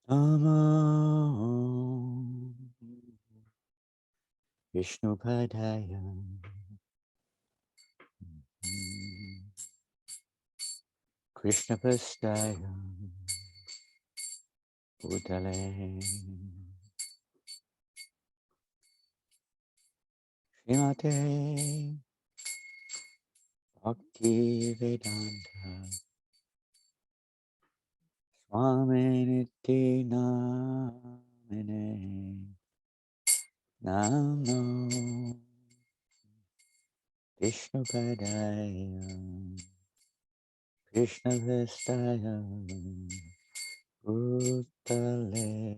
Namo Vishnu Padaya Krishna Pastaya Bhutale Srimate Bhakti Vedanta Swami Niti Namine Namo Vishnu Padaya Krishna Pastaya Bhutale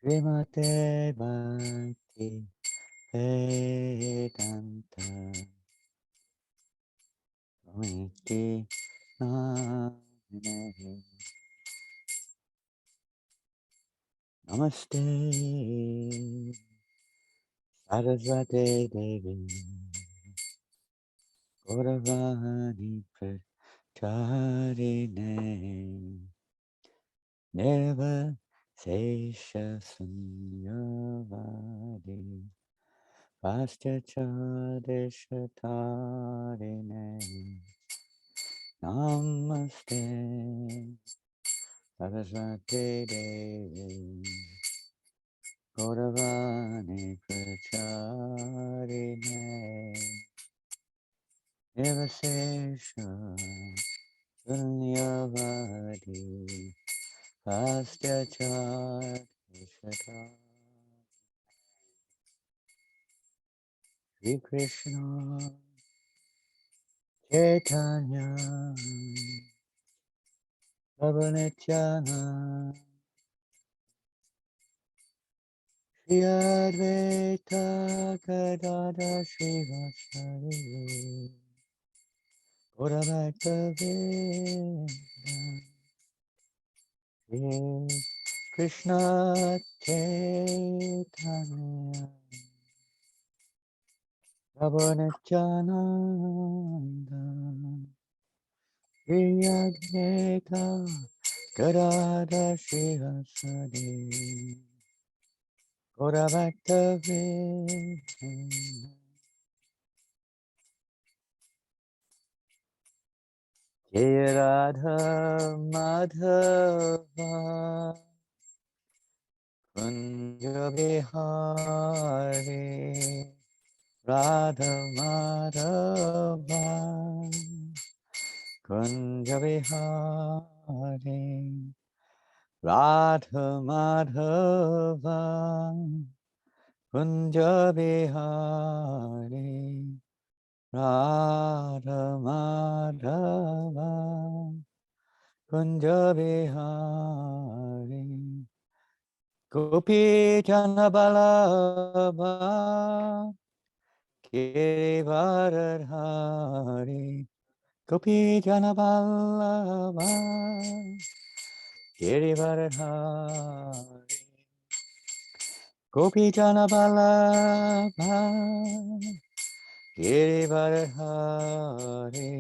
Srimate Bhakti Vedanta Swamiti Namine Namaste Saraswate Devi Gauravani Pracharine Nirva Sesha Sunyavadi Vastyacharishtarine Namaste Saraswate Devi Gauravani Pracharine Nirvasesha Sunyavadi Vastyacharishtarine Shri Krishna Chaitanya Prabhu Shri Advaita Gadada Shivasari Gauravata Vinda Shri Krishna Chaitanya Prabhu Nityananda Shri Advaita Gadada Shivasari Gauravata Vinda Jai Radha Madhava Kunja Bihari Radha Madhava Kunja Bihari Radha Madhava Kunja Bihari Radha Madhava Kunja Bihari Gopi Jana Balaba Girivaradhari Gopi Jana Balaba Girivaradhari Gopi Jana Balaba Girivaradhari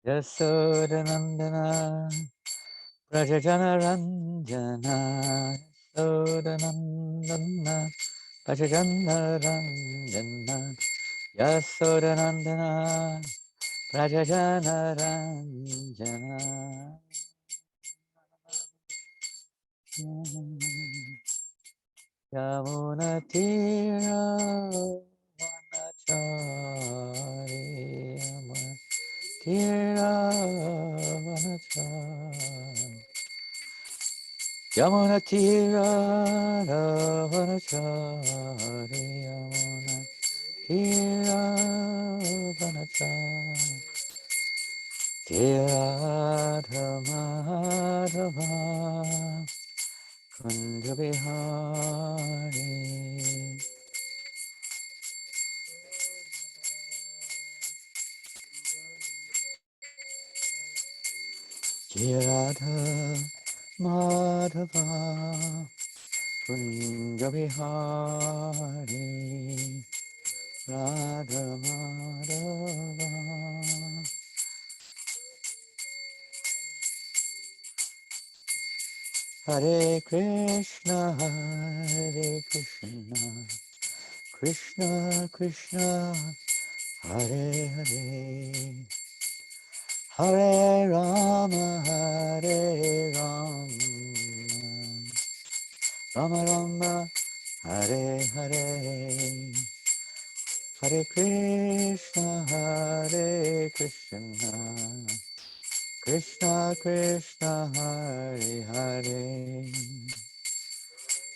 Yasodanandana Prajajana Ranjana Yasodanandana Prajajana Ranjana Yasodanandana Prajajana Ranjana Yamuna Tira Vanachari Tira Vanachari Yamuna Tira Vanachari Yamuna Tira Vanachari Radha Madhava Kunja Bihari Radha Madhava Kunjabihari Radha Madhava Hare Krishna Krishna Krishna Hare Hare Hare Rama Hare Rama Rama Rama Hare Hare Hare Krishna Krishna Krishna Hare Hare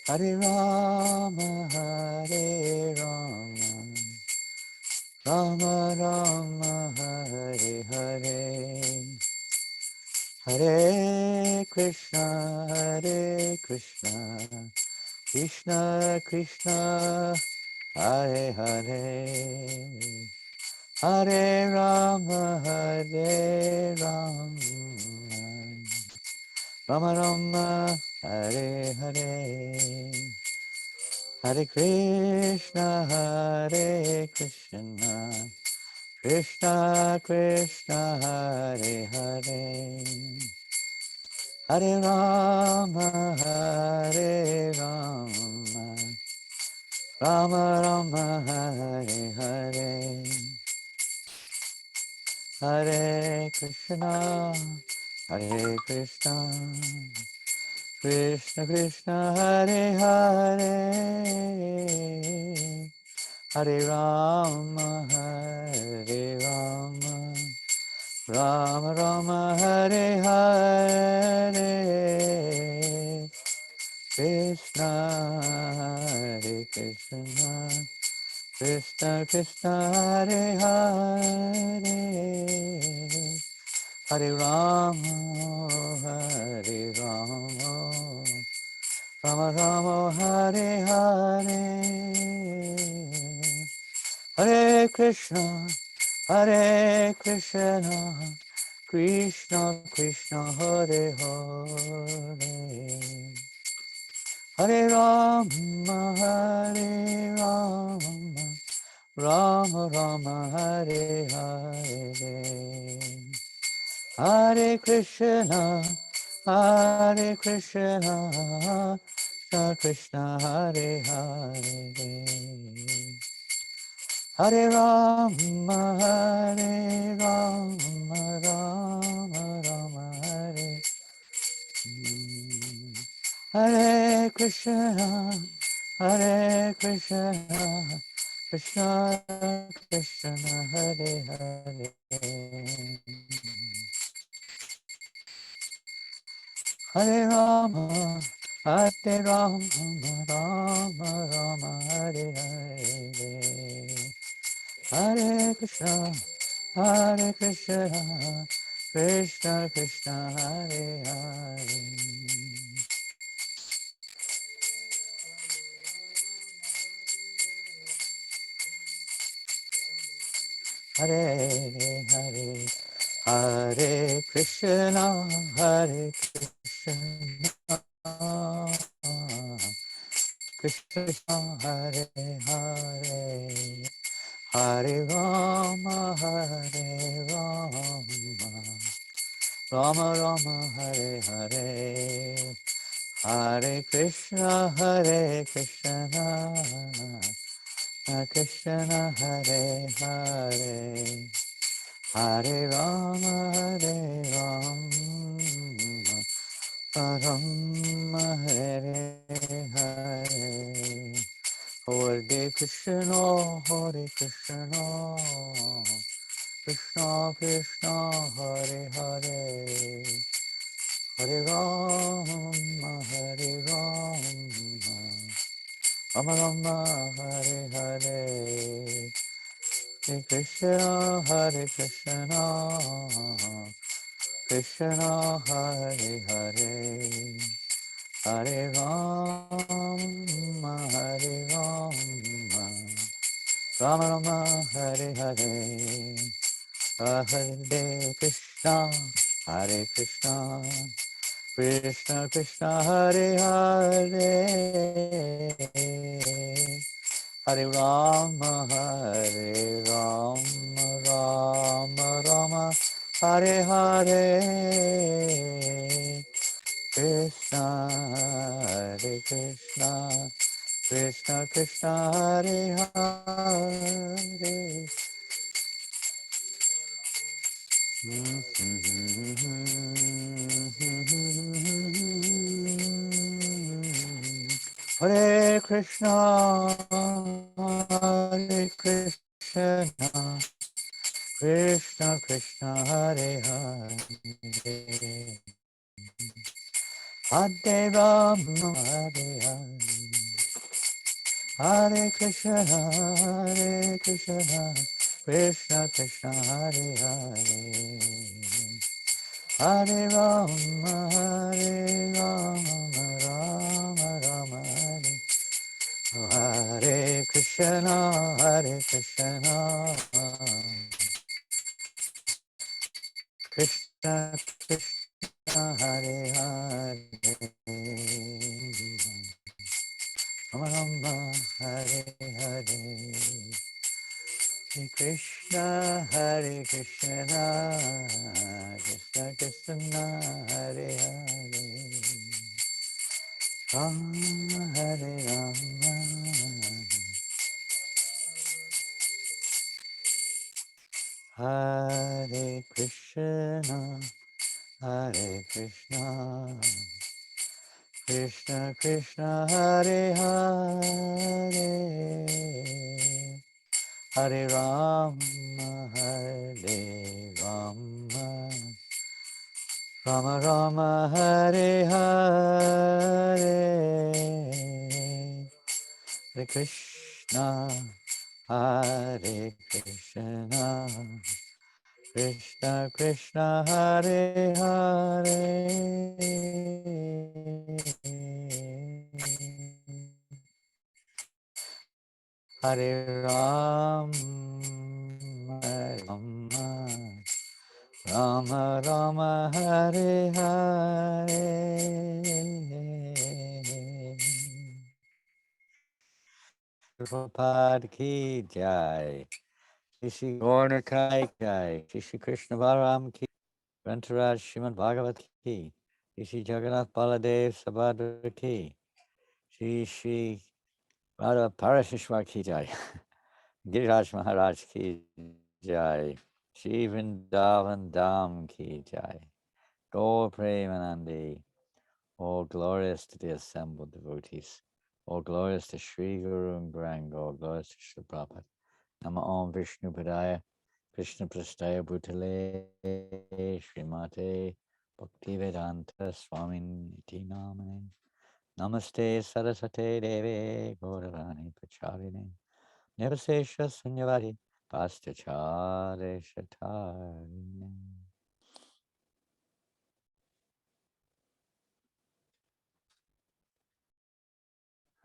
Hare Rama Hare Rama Rama Rama Hare Hare Hare Krishna Krishna Krishna Hare Hare Hare Rama Hare Rama Rama Rama Hare Hare Hare Krishna Krishna Krishna Hare Hare Hare Rama Hare Rama Rama Rama Hare Hare Hare Krishna Krishna Krishna Hare Hare Hare Rama Hare Rama Rama Rama Hare Hare Krishna Hare Krishna Krishna Krishna Hare Hare Hare Rama Hare Rama Rama Rama Hare Hare Hare Krishna Krishna Krishna Hare Hare Hare Rama Hare Rama Rama Rama Hare Hare Hare Krishna Krishna Krishna Hare Hare Hare Rama Rama Rama Hare Hare Krishna Krishna Krishna Hare Hare Hare Rama Rama Rama Hare Hare Hare Krishna Krishna Krishna Hare Hare Hare Hare Hare Krishna Krishna Hare Hare Hare Rama Rama Rama Hare Hare Hare Krishna Krishna Hare Hare Hare Rama Rama Hare Hare Hare Krishna Krishna Krishna Hare Hare Hare Rama Rama Rama Hare Hare Hare Krishna Krishna Hare Hare Hare Rama Rama Rama Hare Hare Hare Krishna Krishna Krishna Hare Hare Hare Rama Rama Rama Hare Hare Krishna Hare Krishna Krishna Krishna Hare Hare Hare Krishna Hare Krishna Krishna Krishna Hare Hare Hare Rama Hare Hare Krishna Krishna Krishna Hare Hare Hare Rama Rama Rama Hare Krishna Krishna Krishna Hare Hare Rama Rama Hare Hare Hare Krishna Krishna Krishna Hare Hare Rama Hare Rama Hare Krishna Krishna Krishna Hare Hare Hare Rama Rama Rama Hare Hare Hare Krishna Krishna Krishna Hare Hare Hare Rama Rama Rama Hare Hare Prabhupada ki jai Shri Gaura Kai Jai, Shri Krishna Balaram Ki, Grantaraj Srimad Bhagavat Ki, Shri Jagannath Baladev Sabhadra Ki, Shri Radha Parashishwar Ki Jai, Giriraj Maharaj Ki Jai, Shri Vrindavan Dham Ki Jai, Gaur Premanandi, all glorious to the assembled devotees, all glorious to Shri Guru and Garanga, all glorious to Shri Prabhupada. Nama Om Vishnu Padaya Krishna Prastaya Bhutale Srimate Bhaktivedanta Swamin Iti Namane Namaste Sarasate Deve Gauravani Pacharine Nirvasesha Sunyavari Pastachare Shatarine.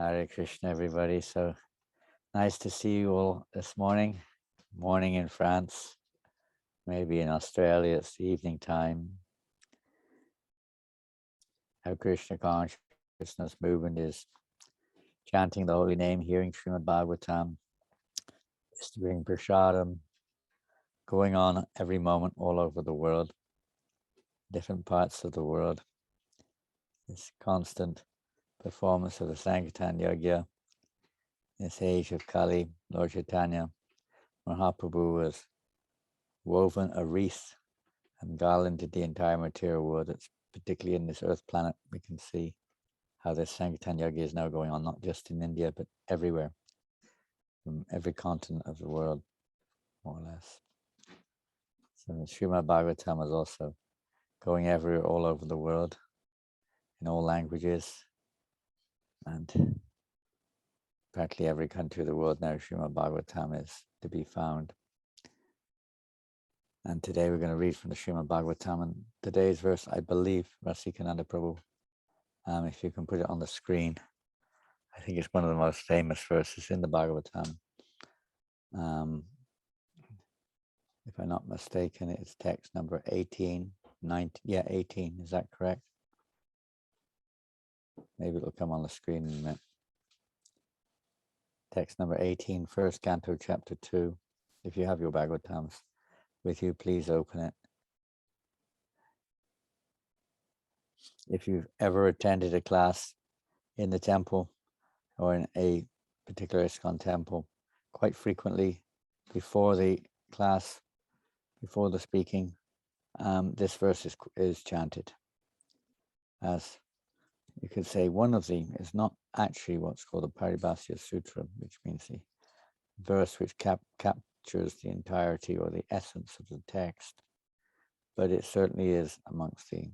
Hare Krishna everybody, so nice to see you all this morning in France, maybe in Australia it's the evening time. How Krishna consciousness movement is chanting the holy name, hearing Srimad Bhagavatam, distributing prasadam, going on every moment all over the world, different parts of the world. This constant performance of the Sankirtan Yagya, this age of Kali, Lord Chaitanya Mahaprabhu has woven a wreath and garlanded the entire material world. It's particularly in this earth planet, we can see how this Sankirtan Yagya is now going on, not just in India, but everywhere, from every continent of the world, more or less. So Srimad Bhagavatam is also going everywhere, all over the world, in all languages, and practically every country of the world now, Srimad Bhagavatam is to be found. And today we're going to read from the Srimad Bhagavatam, and today's verse, I believe, Rasikananda Prabhu, if you can put it on the screen, I think it's one of the most famous verses in the Bhagavatam. If I'm not mistaken, it's text number 18, 19, 18, is that correct? maybe it'll come on the screen in a minute. Text number 18, first canto, chapter 2. If you have your Bhagavatams with you, please open it. If you've ever attended a class in the temple or in a particular ISKCON temple, quite frequently before the class, before the speaking, this verse is chanted. As you could say, one of the is not actually what's called a Paribhasya Sutra, which means the verse which captures the entirety or the essence of the text, but it certainly is amongst the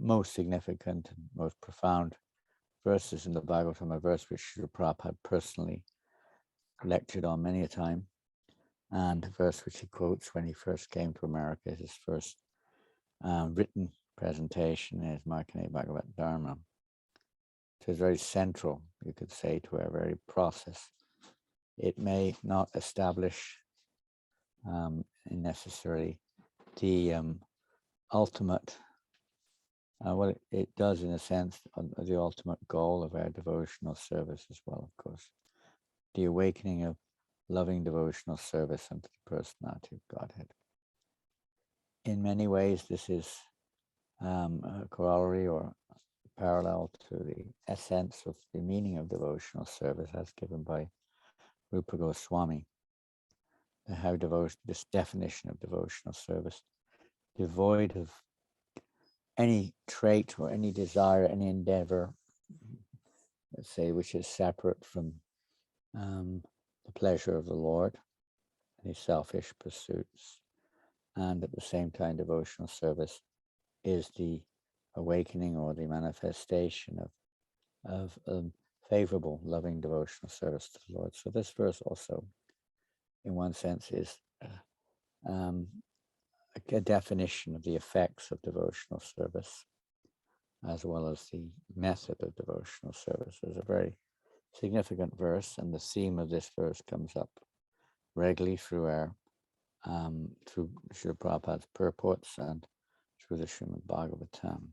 most significant and most profound verses in the Bhagavatam, a verse which Srila Prabhupada personally lectured on many a time, and a verse which he quotes when he first came to America, his first written presentation is Markandeya Bhagavat Dharma. It is very central, you could say, to our very process. It may not establish necessarily the ultimate, well, it does in a sense, the ultimate goal of our devotional service as well, of course. The awakening of loving devotional service unto the personality of Godhead. In many ways, this is a corollary or parallel to the essence of the meaning of devotional service as given by Rupa Goswami. How this definition of devotional service, devoid of any trait or any desire, any endeavor, let's say, which is separate from the pleasure of the Lord, any selfish pursuits, and at the same time, devotional service is the awakening or the manifestation of favorable, loving devotional service to the Lord. So this verse also, in one sense, is a definition of the effects of devotional service, as well as the method of devotional service. It's a very significant verse, and the theme of this verse comes up regularly through our through Srila Prabhupada's purports and through the Srimad Bhagavatam.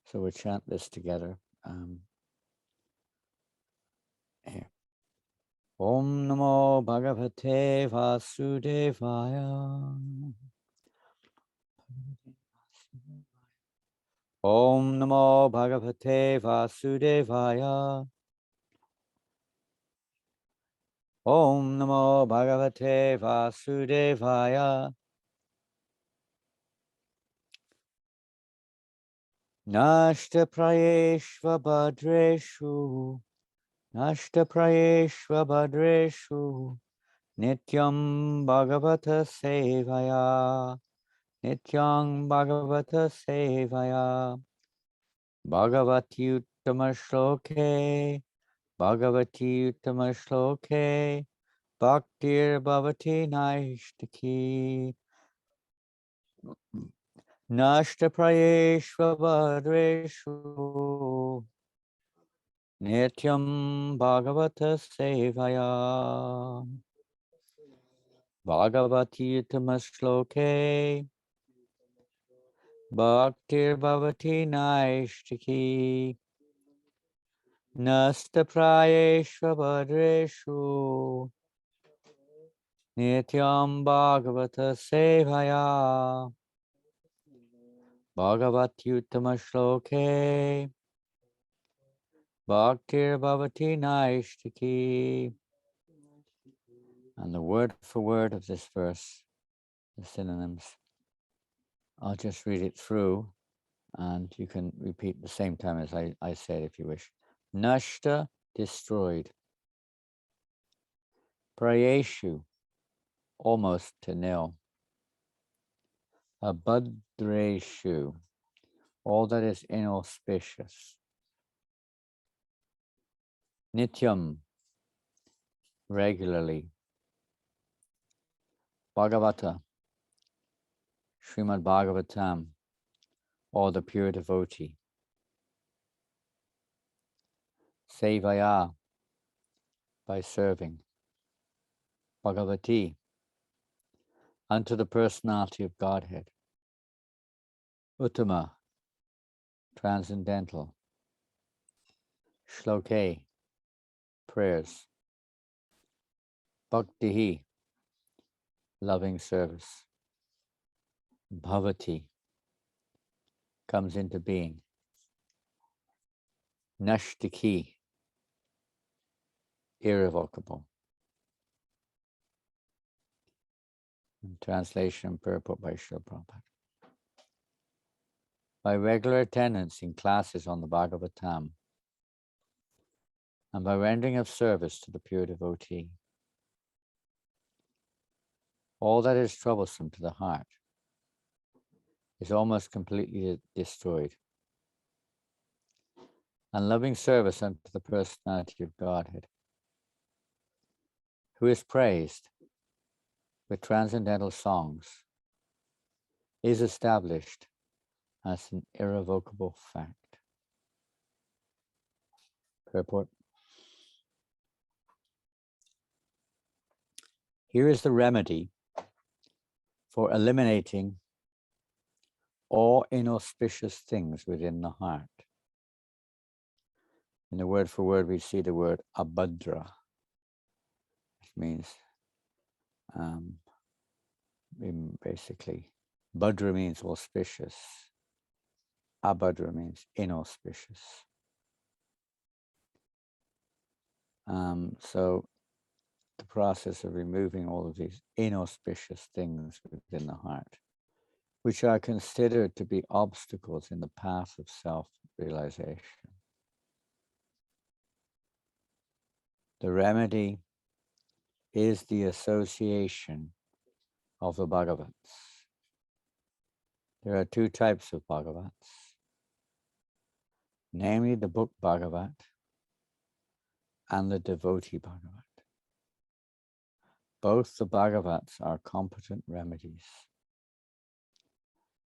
So we'll chant this together. Here. Om Namo Bhagavate Vasudevaya. Om Namo Bhagavate Vasudevaya. Om Namo Bhagavate Vasudevaya. Nashta Prayeshva Bhadreshu. Nashta Prayeshva Bhadreshu. Nityam Bhagavata Sevaya. Nityam Bhagavata Sevaya. Bhagavati Uttama Shloke. Bhagavati Uttama Shloke. Bhaktir Bhavati Naishtaki. Nashta Prayeshva Bhadreshu. Nityam Bhagavata Sevaya. Bhagavati Uttama Shloke. Bhaktir Bhavati Naishtaki. Nasta Prayeshva Bhadreshu. Nityam Bhagavata Sevaya. Bhagavati Uttama Shloke. Bhaktir Bhavati Naishtaki. And the word for word of this verse, the synonyms, I'll just read it through and you can repeat the same time as I said if you wish. Nashta, destroyed. Prayeshu, almost to nil. Abhadreshu, all that is inauspicious. Nityam, regularly. Bhagavata, Srimad Bhagavatam, or the pure devotee. Sevaya, by serving. Bhagavati, unto the personality of Godhead. Uttama, transcendental. Shloke, prayers. Bhaktihi, loving service. Bhavati, comes into being. Nashtiki, irrevocable. Translation and purport by Srila Prabhupada. By regular attendance in classes on the Bhagavatam, and by rendering of service to the pure devotee, all that is troublesome to the heart is almost completely destroyed. And loving service unto the personality of Godhead, who is praised with transcendental songs, is established as an irrevocable fact. Purport. Here is the remedy for eliminating all inauspicious things within the heart. In the word for word, we see the word abhadra, which means basically, bhadra means auspicious, abhadra means inauspicious. So the process of removing all of these inauspicious things within the heart, which are considered to be obstacles in the path of self-realization. The remedy is the association of the Bhagavats. There are two types of Bhagavats, namely the book Bhagavat and the devotee Bhagavat. Both the Bhagavats are competent remedies,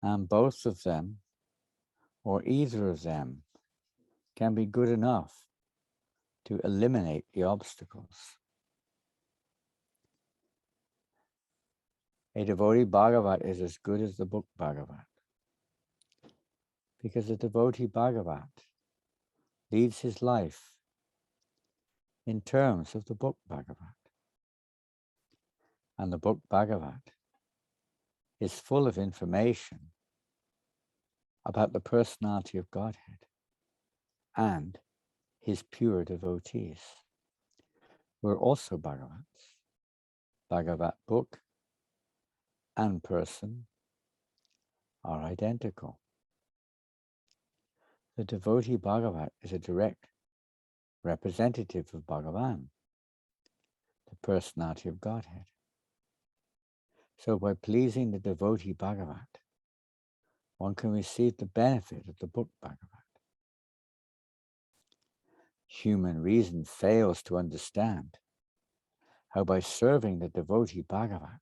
and both of them, or either of them, can be good enough to eliminate the obstacles. A devotee Bhagavat is as good as the book Bhagavat, because the devotee Bhagavat leads his life in terms of the book Bhagavat. And the book Bhagavat is full of information about the personality of Godhead and his pure devotees, who are also Bhagavats. Bhagavat book and person are identical. The devotee Bhagavat is a direct representative of Bhagavan, the personality of Godhead. So by pleasing the devotee Bhagavat, one can receive the benefit of the book Bhagavat. Human reason fails to understand how by serving the devotee Bhagavat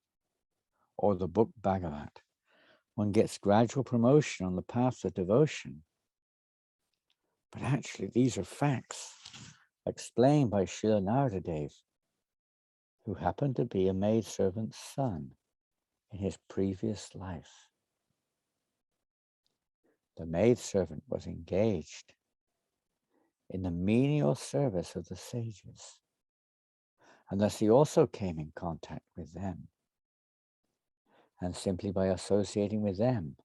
or the book Bhagavat, one gets gradual promotion on the path of devotion. But actually, these are facts explained by Srila Narada, who happened to be a maidservant's son in his previous life. The maidservant was engaged in the menial service of the sages, and thus he also came in contact with them. And simply by associating with them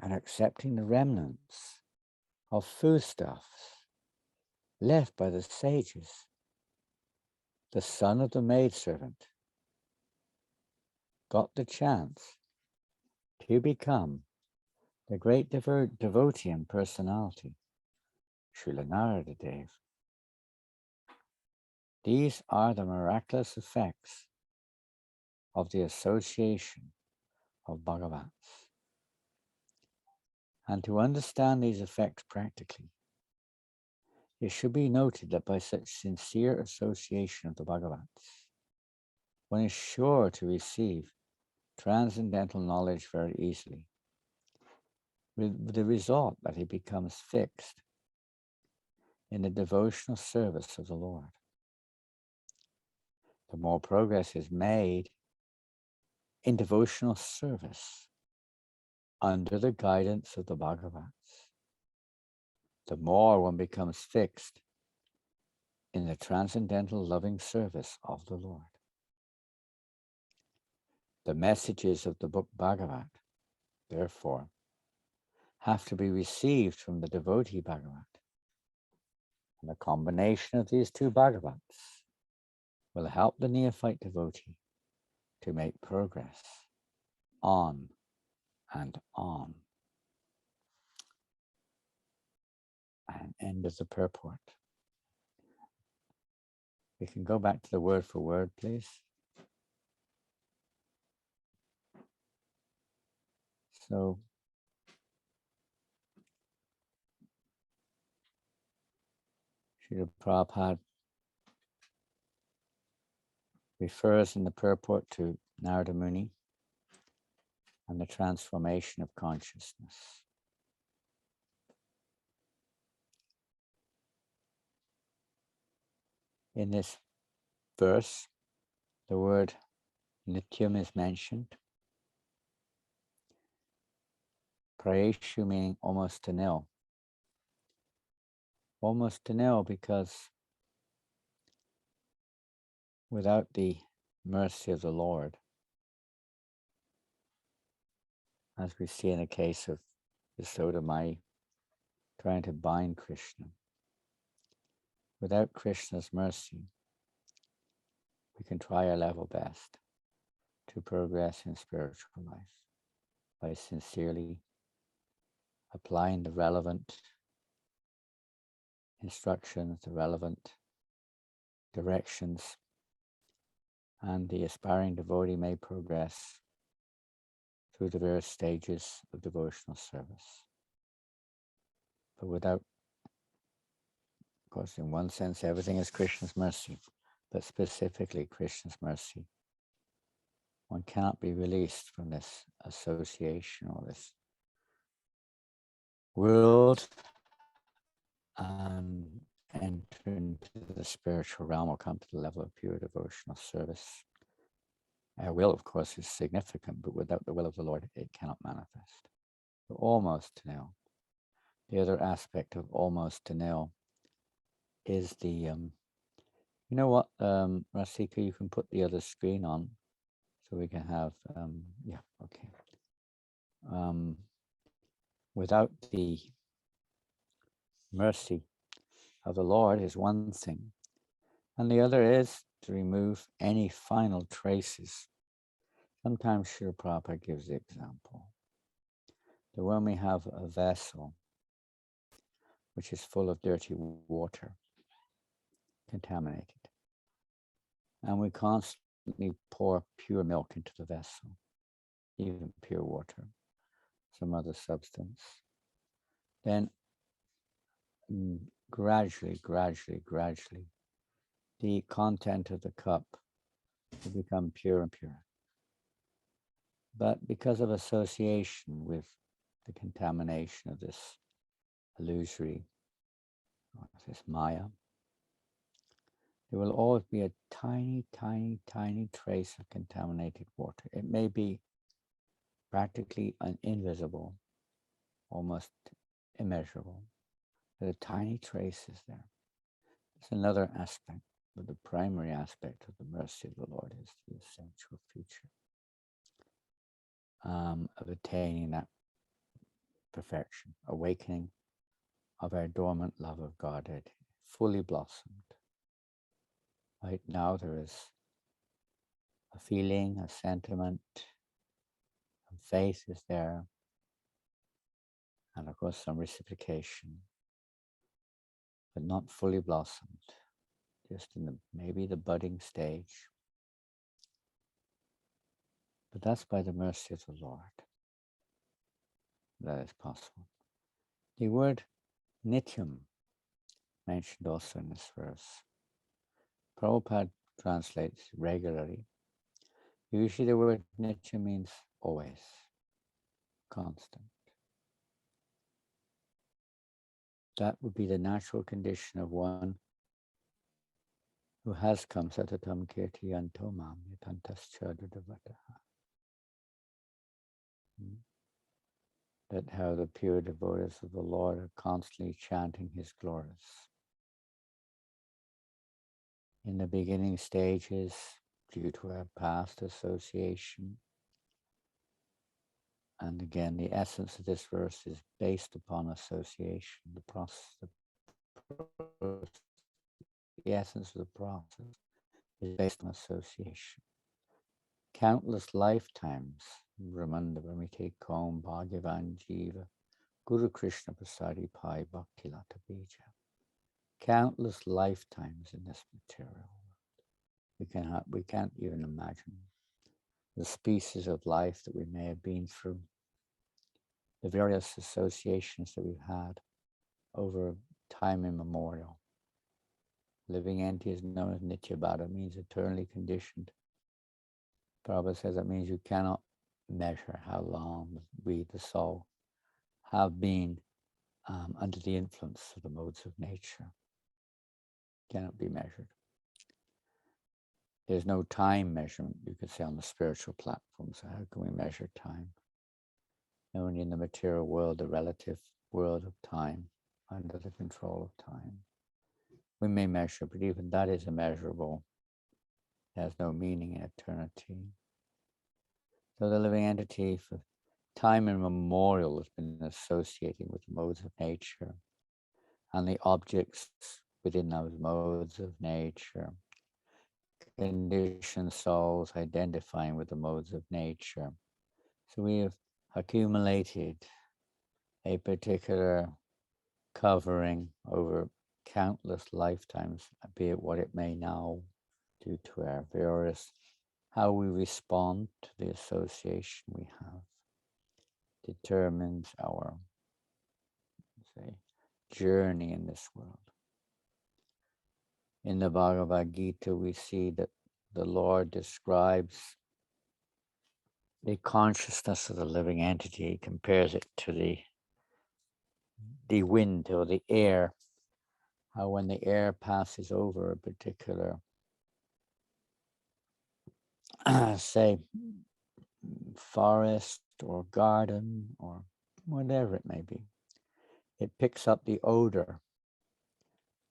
and accepting the remnants of foodstuffs left by the sages, the son of the maidservant got the chance to become the great devotee and personality, Srila Narada Dev. These are the miraculous effects of the association of Bhagavats. And to understand these effects practically, it should be noted that by such sincere association of the Bhagavats, one is sure to receive transcendental knowledge very easily, with the result that he becomes fixed in the devotional service of the Lord. The more progress is made in devotional service under the guidance of the Bhagavats, the more one becomes fixed in the transcendental loving service of the Lord. The messages of the book Bhagavat, therefore, have to be received from the devotee Bhagavat. And the combination of these two Bhagavats will help the neophyte devotee to make progress on and on. And end of the purport. We can go back to the word for word, please. So, Srila Prabhupada refers in the purport to Narada Muni and the transformation of consciousness. In this verse, the word nityam is mentioned. Prayeshu meaning almost to nil. Almost to nil because without the mercy of the Lord, as we see in the case of Yasoda Mai trying to bind Krishna, without Krishna's mercy, we can try our level best to progress in spiritual life by sincerely applying the relevant instructions, the relevant directions, and the aspiring devotee may progress through the various stages of devotional service. But without, of course, in one sense, everything is Krishna's mercy, but specifically Krishna's mercy. One cannot be released from this association or this world and enter into the spiritual realm or come to the level of pure devotional service. Our will, of course, is significant, but without the will of the Lord, it cannot manifest. So almost to nil. The other aspect of almost to nil is the, you know what, Rasika, you can put the other screen on so we can have, yeah, okay. Without the mercy of the Lord is one thing, and the other is to remove any final traces. Sometimes Srila Prabhupada gives the example that when we have a vessel which is full of dirty water, contaminated, and we constantly pour pure milk into the vessel, even pure water, some other substance, then gradually, the content of the cup will become pure and pure. But because of association with the contamination of this illusory, this Maya, there will always be a tiny trace of contaminated water. It may be practically invisible, almost immeasurable, but a tiny trace is there. It's another aspect, but the primary aspect of the mercy of the Lord is the essential feature of attaining that perfection, awakening of our dormant love of Godhead, fully blossomed. Right now there is a feeling, a sentiment, and faith is there, and of course some reciprocation, but not fully blossomed, just in maybe the budding stage. But that's by the mercy of the Lord that is possible. The word nityam, mentioned also in this verse, Prabhupada translates regularly. Usually the word nityam means always, constant. That would be the natural condition of one who has come satatam kirtiyanto mam yatantaschadudavataha. at how the pure devotees of the Lord are constantly chanting his glories. In the beginning stages, due to our past association, and again, the essence of this verse is based upon association. The essence of the process is based on association. Countless lifetimes, Ramanda, when we take home Bhagavan Jiva, Guru Krishna Prasadi Pai Bhakti Lata Bija. Countless lifetimes in this material world. We can't even imagine the species of life that we may have been through, the various associations that we've had over time immemorial. Living entity is known as Nityabhada, means eternally conditioned. Prabhupada says that means you cannot measure how long we, the soul, have been under the influence of the modes of nature. Cannot be measured. There's no time measurement, you could say, on the spiritual platform. So how can we measure time? Only in the material world, the relative world of time, under the control of time. We may measure, but even that is immeasurable. It has no meaning in eternity. So the living entity for time immemorial has been associating with the modes of nature and the objects within those modes of nature. Conditioned souls identifying with the modes of nature. So we have accumulated a particular covering over countless lifetimes, be it what it may now, due to our various, how we respond to the association we have, determines our, say, journey in this world. In the Bhagavad Gita, we see that the Lord describes the consciousness of the living entity. He compares it to the wind or the air, how when the air passes over a particular, say, forest or garden or whatever it may be, it picks up the odor,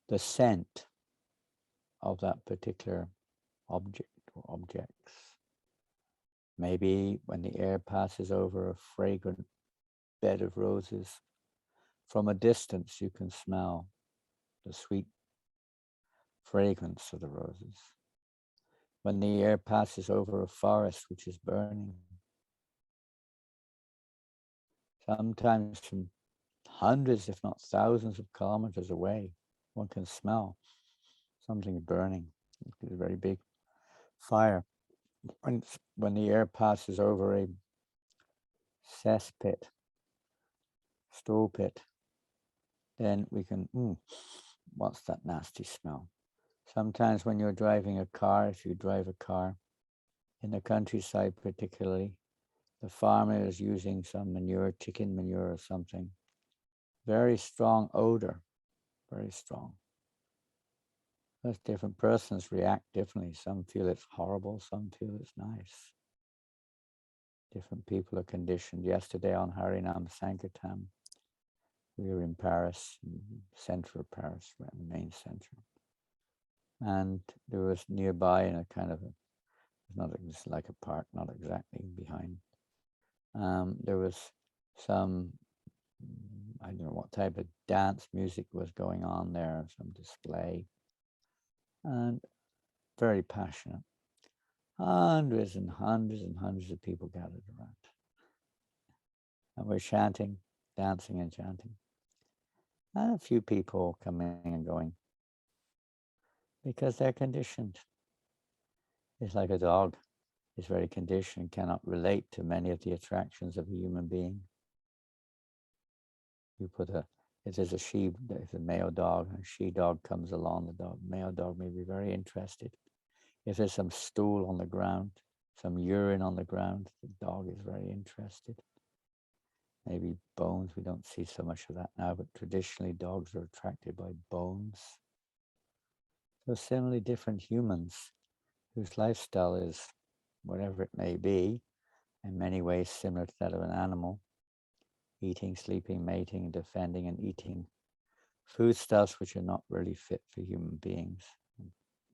the scent of that particular object or objects. Maybe when the air passes over a fragrant bed of roses, from a distance you can smell the sweet fragrance of the roses. When the air passes over a forest which is burning, sometimes from hundreds, if not thousands of kilometers away, one can smell something burning. It's a very big fire. When the air passes over a cesspit, stove pit, then we can, what's that nasty smell? Sometimes when you're driving a car, if you drive a car, in the countryside particularly, the farmer is using some manure, chicken manure or something. Very strong odor, very strong. Those different persons react differently. Some feel it's horrible, some feel it's nice. Different people are conditioned. Yesterday on Harinam Sankirtan, we were in Paris, in the center of Paris, right in the main center. And there was nearby in a kind of it's like a park, not exactly behind. There was some, I don't know what type of dance music was going on there, some display. And very passionate. Hundreds and hundreds and hundreds of people gathered around. And we're chanting, dancing and chanting. And a few people coming and going because they're conditioned. It's like a dog is very conditioned, cannot relate to many of the attractions of a human being. If there's a male dog, a she dog comes along, the male dog may be very interested. If there's some stool on the ground, some urine on the ground, the dog is very interested. Maybe bones, we don't see so much of that now, but traditionally dogs are attracted by bones. So similarly, different humans whose lifestyle is whatever it may be, in many ways similar to that of an animal, eating, sleeping, mating, defending, and eating foodstuffs which are not really fit for human beings,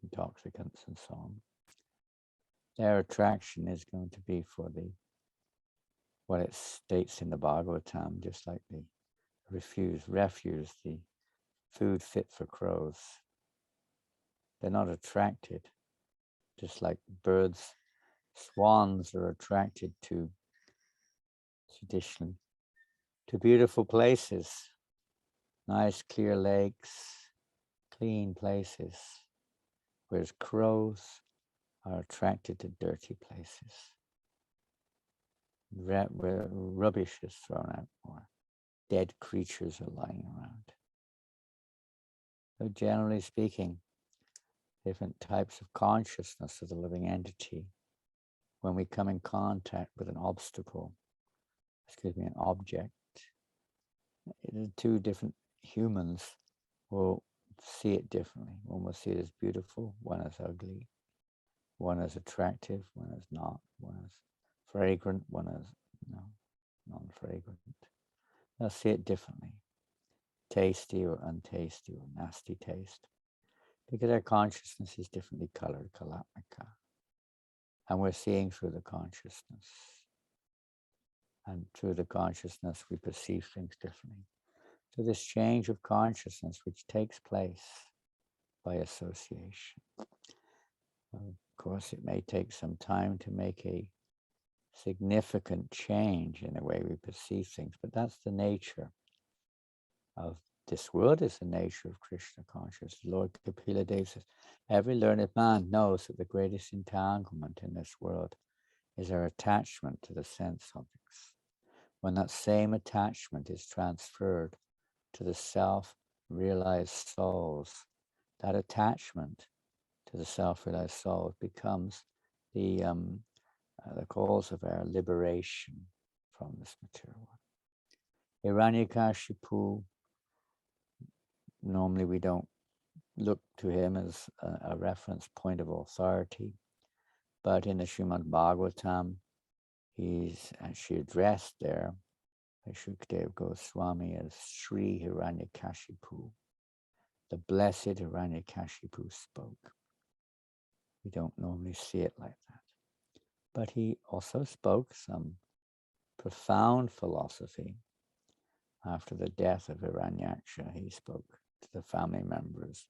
intoxicants and so on. Their attraction is going to be for what it states in the Bhagavatam, just like the refuse, the food fit for crows. They're not attracted, just like birds. Swans are attracted to, traditionally, to beautiful places, nice clear lakes, clean places, whereas crows are attracted to dirty places where rubbish is thrown out or dead creatures are lying around. So generally speaking, different types of consciousness of the living entity, when we come in contact with an object, the two different humans will see it differently. One will see it as beautiful, one as ugly, one as attractive, one as not, one as fragrant, one as non-fragrant. They'll see it differently, tasty or untasty or nasty taste, because our consciousness is differently colored, kalatmika, and we're seeing through the consciousness. And through the consciousness, we perceive things differently. So this change of consciousness, which takes place by association. Of course, it may take some time to make a significant change in the way we perceive things, but that's the nature of this world, is the nature of Krishna consciousness. Lord Kapila Dev says, every learned man knows that the greatest entanglement in this world is our attachment to the sense objects. When that same attachment is transferred to the self-realized souls, that attachment to the self-realized souls becomes the cause of our liberation from this material world. Hiranyakashipu, normally we don't look to him as a reference point of authority, but in the Srimad Bhagavatam, he's actually addressed there by Shukadeva Goswami as Sri Hiranyakashipu. The blessed Hiranyakashipu spoke. We don't normally see it like that. But he also spoke some profound philosophy. After the death of Hiranyaksha, he spoke to the family members.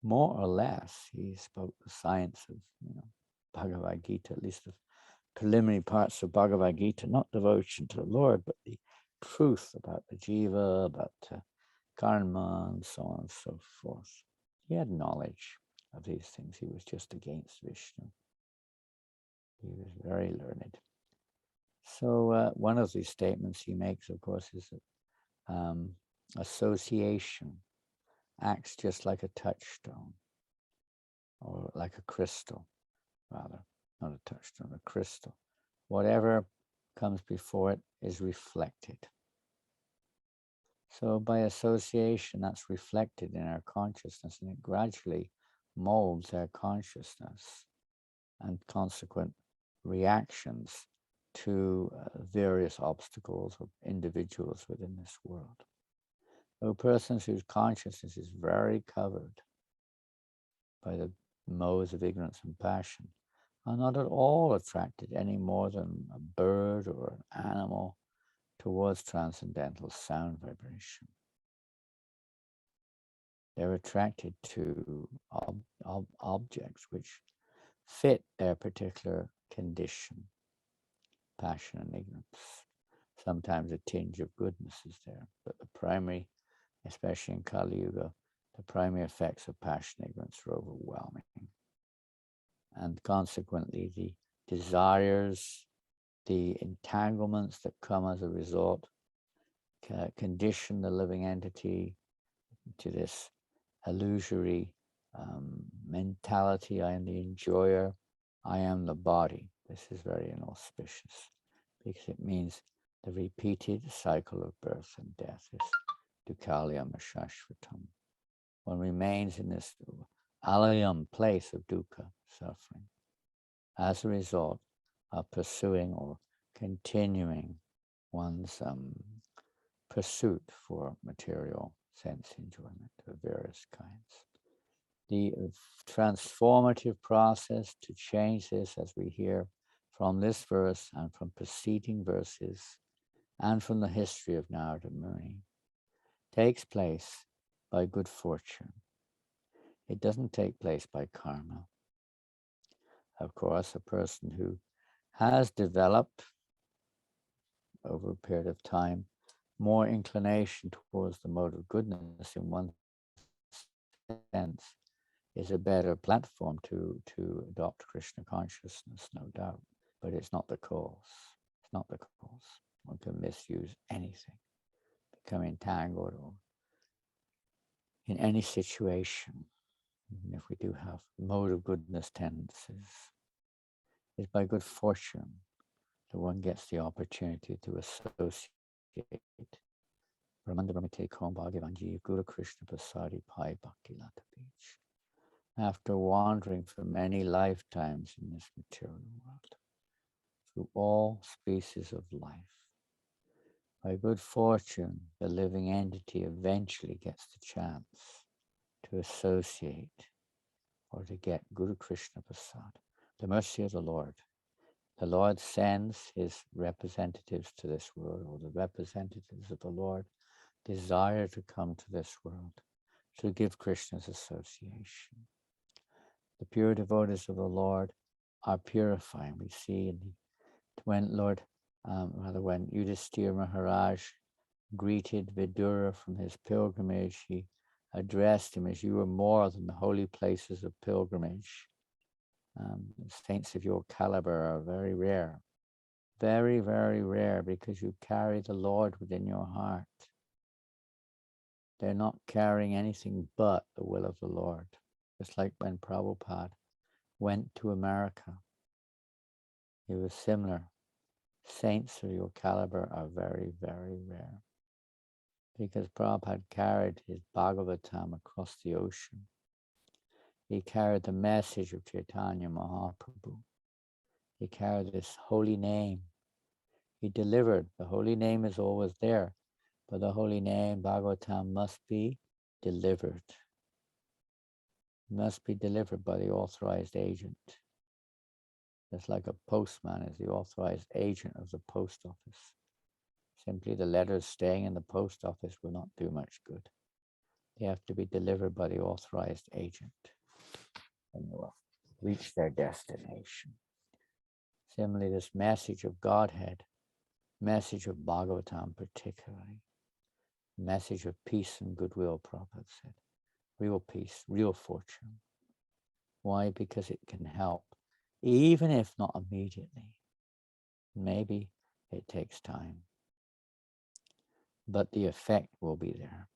More or less, he spoke the science of Bhagavad Gita, at least the preliminary parts of Bhagavad Gita, not devotion to the Lord, but the truth about the jiva, about karma, and so on and so forth. He had knowledge of these things. He was just against Vishnu. He was very learned. So one of these statements he makes, of course, is that association acts just like a touchstone, or like a crystal, rather, not a touchstone, a crystal. Whatever comes before it is reflected. So by association, that's reflected in our consciousness, and it gradually molds our consciousness and consequent reactions to various obstacles or individuals within this world. So persons whose consciousness is very covered by the modes of ignorance and passion are not at all attracted any more than a bird or an animal towards transcendental sound vibration. They're attracted to objects which fit their particular condition, passion and ignorance. Sometimes a tinge of goodness is there, but the primary, especially in Kali Yuga, the primary effects of passion and ignorance are overwhelming. And consequently, the desires, the entanglements that come as a result, condition the living entity to this illusory mentality. I am the enjoyer, I am the body. This is very inauspicious because it means the repeated cycle of birth and death is dukkhalayam shashvatam. One remains in this alayam, place of dukkha, suffering, as a result of pursuing or continuing one's pursuit for material sense enjoyment of various kinds. The transformative process to change this, as we hear from this verse and from preceding verses and from the history of Narada Muni, takes place by good fortune. It doesn't take place by karma. Of course, a person who has developed over a period of time more inclination towards the mode of goodness in one sense is a better platform to adopt Krishna consciousness, no doubt. But it's not the cause. It's not the cause. One can misuse anything, become entangled or in any situation. And if we do have mode of goodness tendencies, it's by good fortune that one gets the opportunity to associate Ramanda Brahmate Kom Bhagavanji Guru Krishna Prasadi Pai Bhakti Lata Beach. After wandering for many lifetimes in this material world, through all species of life, by good fortune, the living entity eventually gets the chance to associate or to get Guru Krishna Prasad, the mercy of the Lord. The Lord sends his representatives to this world, or the representatives of the Lord desire to come to this world to give Krishna's association. The pure devotees of the Lord are purifying. We see when Yudhishthira Maharaj greeted Vidura from his pilgrimage, he addressed him as, you are more than the holy places of pilgrimage. Saints of your caliber are very rare, very, very rare, because you carry the Lord within your heart. They're not carrying anything but the will of the Lord. Just like when Prabhupada went to America, it was similar. Saints of your caliber are very, very rare, because Prabhupada carried his Bhagavatam across the ocean. He carried the message of Chaitanya Mahaprabhu. He carried this holy name. He delivered. The holy name is always there, but the holy name, Bhagavatam, must be delivered. It must be delivered by the authorized agent. Just like a postman is the authorized agent of the post office. Simply the letters staying in the post office will not do much good. They have to be delivered by the authorized agent, and they will reach their destination. Similarly, this message of Godhead, message of Bhagavatam particularly, message of peace and goodwill, Prabhupada said, real peace, real fortune. Why? Because it can help, even if not immediately. Maybe it takes time, but the effect will be there.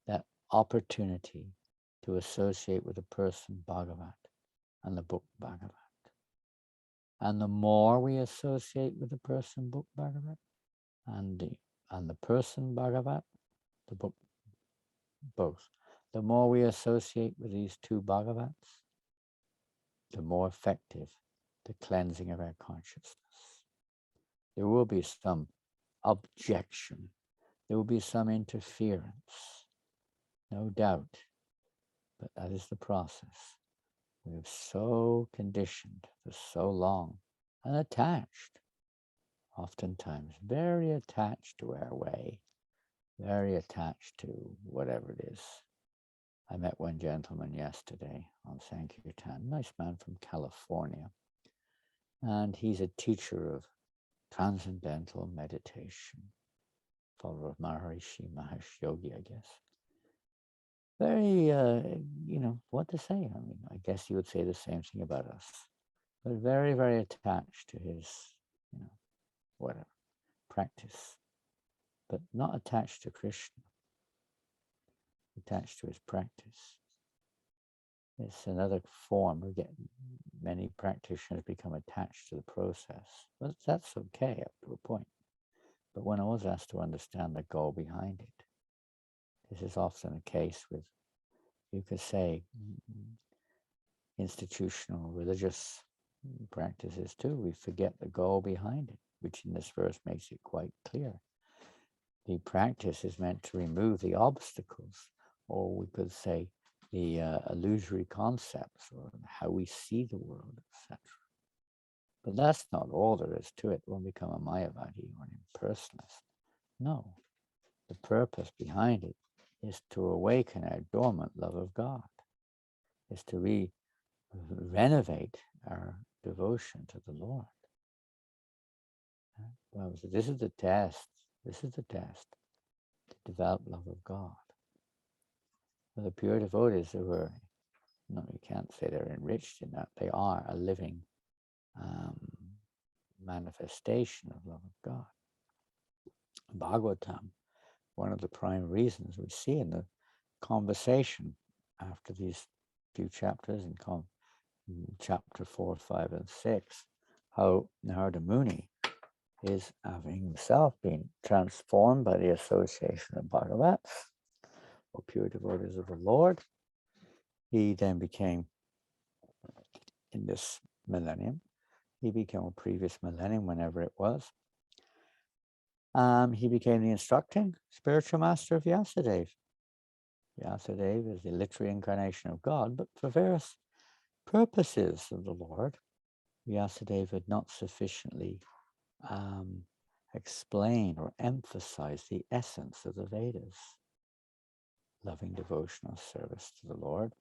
That opportunity to associate with the person Bhagavat and the book Bhagavat. And the more we associate with the person book Bhagavat and the person Bhagavat, the book, both, the more we associate with these two Bhagavats, the more effective the cleansing of our consciousness. There will be some objection. There will be some interference, no doubt, but that is the process. We're so conditioned for so long and attached, oftentimes very attached to our way, very attached to whatever it is. I met one gentleman yesterday on Sankirtan, nice man from California, and he's a teacher of transcendental meditation, follower of Maharishi Mahesh Yogi, I guess. Very, what to say? I mean, I guess you would say the same thing about us, but very, very attached to his, whatever, practice, but not attached to Krishna, attached to his practice. It's another form. We get many practitioners become attached to the process, but that's okay up to a point. But when I was asked to understand the goal behind it, this is often a case with, you could say, institutional religious practices too. We forget the goal behind it, which in this verse makes it quite clear. the practice is meant to remove the obstacles, or we could say the illusory concepts, or how we see the world, etc. But that's not all there is to it. It won't become a Mayavadi or an impersonalist. No, the purpose behind it is to awaken our dormant love of God, is to renovate our devotion to the Lord. Well, so this is the test. This is the test to develop love of God. For the pure devotees who are, no, you can't say they're enriched in that. They are a living manifestation of love of God. Bhagavatam, one of the prime reasons we see in the conversation after these few chapters in chapter 4, 5, and 6, how Narada Muni is having himself been transformed by the association of Bhagavatas, or pure devotees of the Lord. He then became, in this millennium, he became a previous millennium, whenever it was, he became the instructing spiritual master of Vyasadeva. Vyasadeva is the literary incarnation of God, but for various purposes of the Lord, Vyasadeva had not sufficiently explained or emphasized the essence of the Vedas. Loving devotional service to the Lord.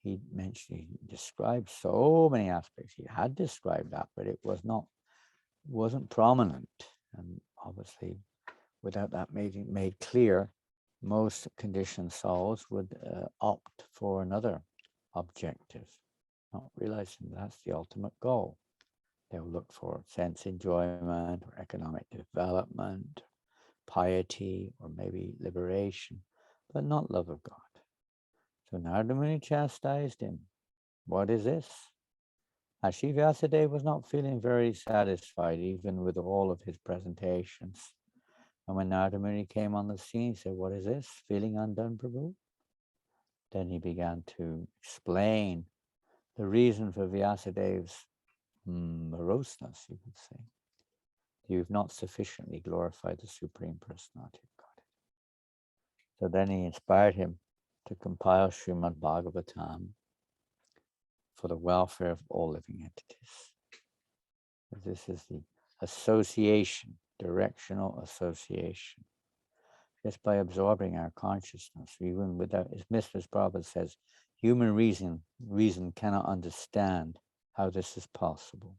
He described so many aspects. He had described that, but it wasn't prominent. And obviously, without that made clear, most conditioned souls would opt for another objective, not realizing that's the ultimate goal. They will look for sense enjoyment or economic development, piety, or maybe liberation, but not love of God. So Narada Muni chastised him. What is this? Actually, Vyasadeva was not feeling very satisfied, even with all of his presentations. And when Narada Muni came on the scene, he said, what is this? Feeling undone, Prabhu? Then he began to explain the reason for Vyasadeva's moroseness, you could say. You've not sufficiently glorified the Supreme Personality of God. So then he inspired him to compile Srimad Bhagavatam for the welfare of all living entities. This is the association, directional association. Just by absorbing our consciousness, even without, as Mr. Prabhupada says, human reason cannot understand how this is possible.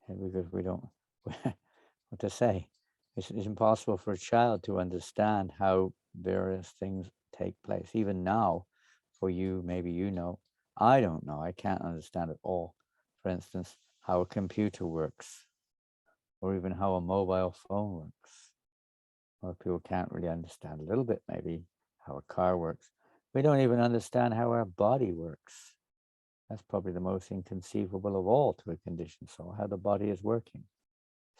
And because we don't, what to say? It's impossible for a child to understand how various things take place. Even now, for you, maybe you know, I don't know, I can't understand at all. For instance, how a computer works, or even how a mobile phone works. Most people can't really understand a little bit, maybe, how a car works. We don't even understand how our body works. That's probably the most inconceivable of all to a conditioned soul, how the body is working.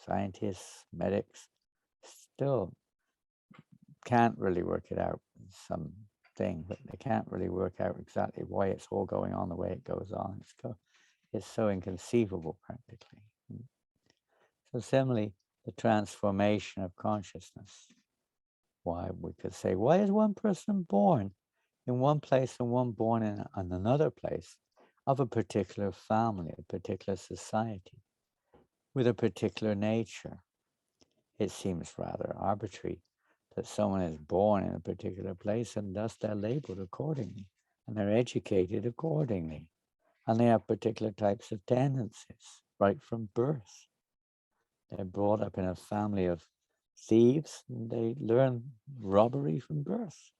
Scientists, medics, still can't really work it out, something, but they can't really work out exactly why it's all going on the way it goes on. It's so inconceivable, practically. So similarly, the transformation of consciousness. Why, we could say, why is one person born in one place and one born in another place of a particular family, a particular society, with a particular nature? It seems rather arbitrary that someone is born in a particular place and thus they're labeled accordingly and they're educated accordingly. And they have particular types of tendencies right from birth. They're brought up in a family of thieves and they learn robbery from birth,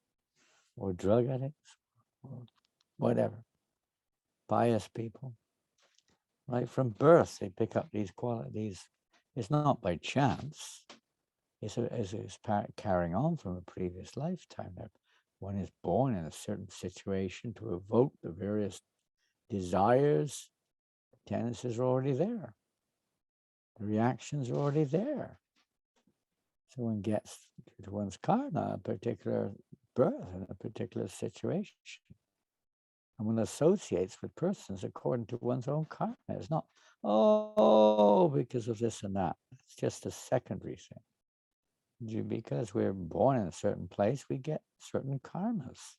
or drug addicts, or whatever. Pious people. Right from birth, they pick up these qualities. It's not by chance. It's carrying on from a previous lifetime. That one is born in a certain situation to evoke the various desires. The tendencies are already there. The reactions are already there. So one gets to one's karma, a particular birth in a particular situation. And one associates with persons according to one's own karma. It's not, because of this and that. It's just a secondary thing. Because we're born in a certain place, we get certain karmas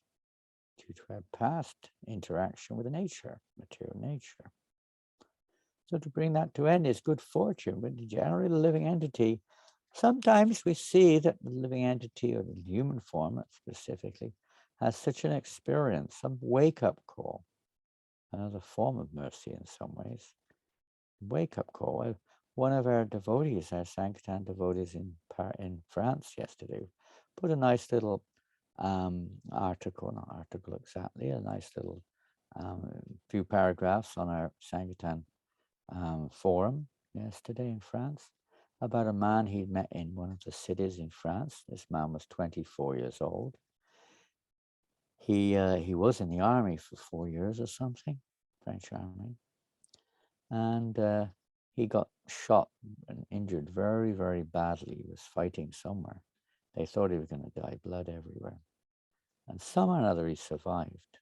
due to our past interaction with nature, material nature. So to bring that to end is good fortune, but generally the living entity, sometimes we see that the living entity, or the human form specifically, has such an experience, some wake-up call, another form of mercy in some ways. Wake-up call. One of our devotees, our Sankirtan devotees in France yesterday, put a nice little article, not article exactly, a nice little few paragraphs on our Sankirtan forum yesterday in France about a man he'd met in one of the cities in France. This man was 24 years old. He was in the army for 4 years or something, French army, and he got shot and injured very, very badly. He was fighting somewhere. They thought he was going to die, blood everywhere. And somehow or another he survived.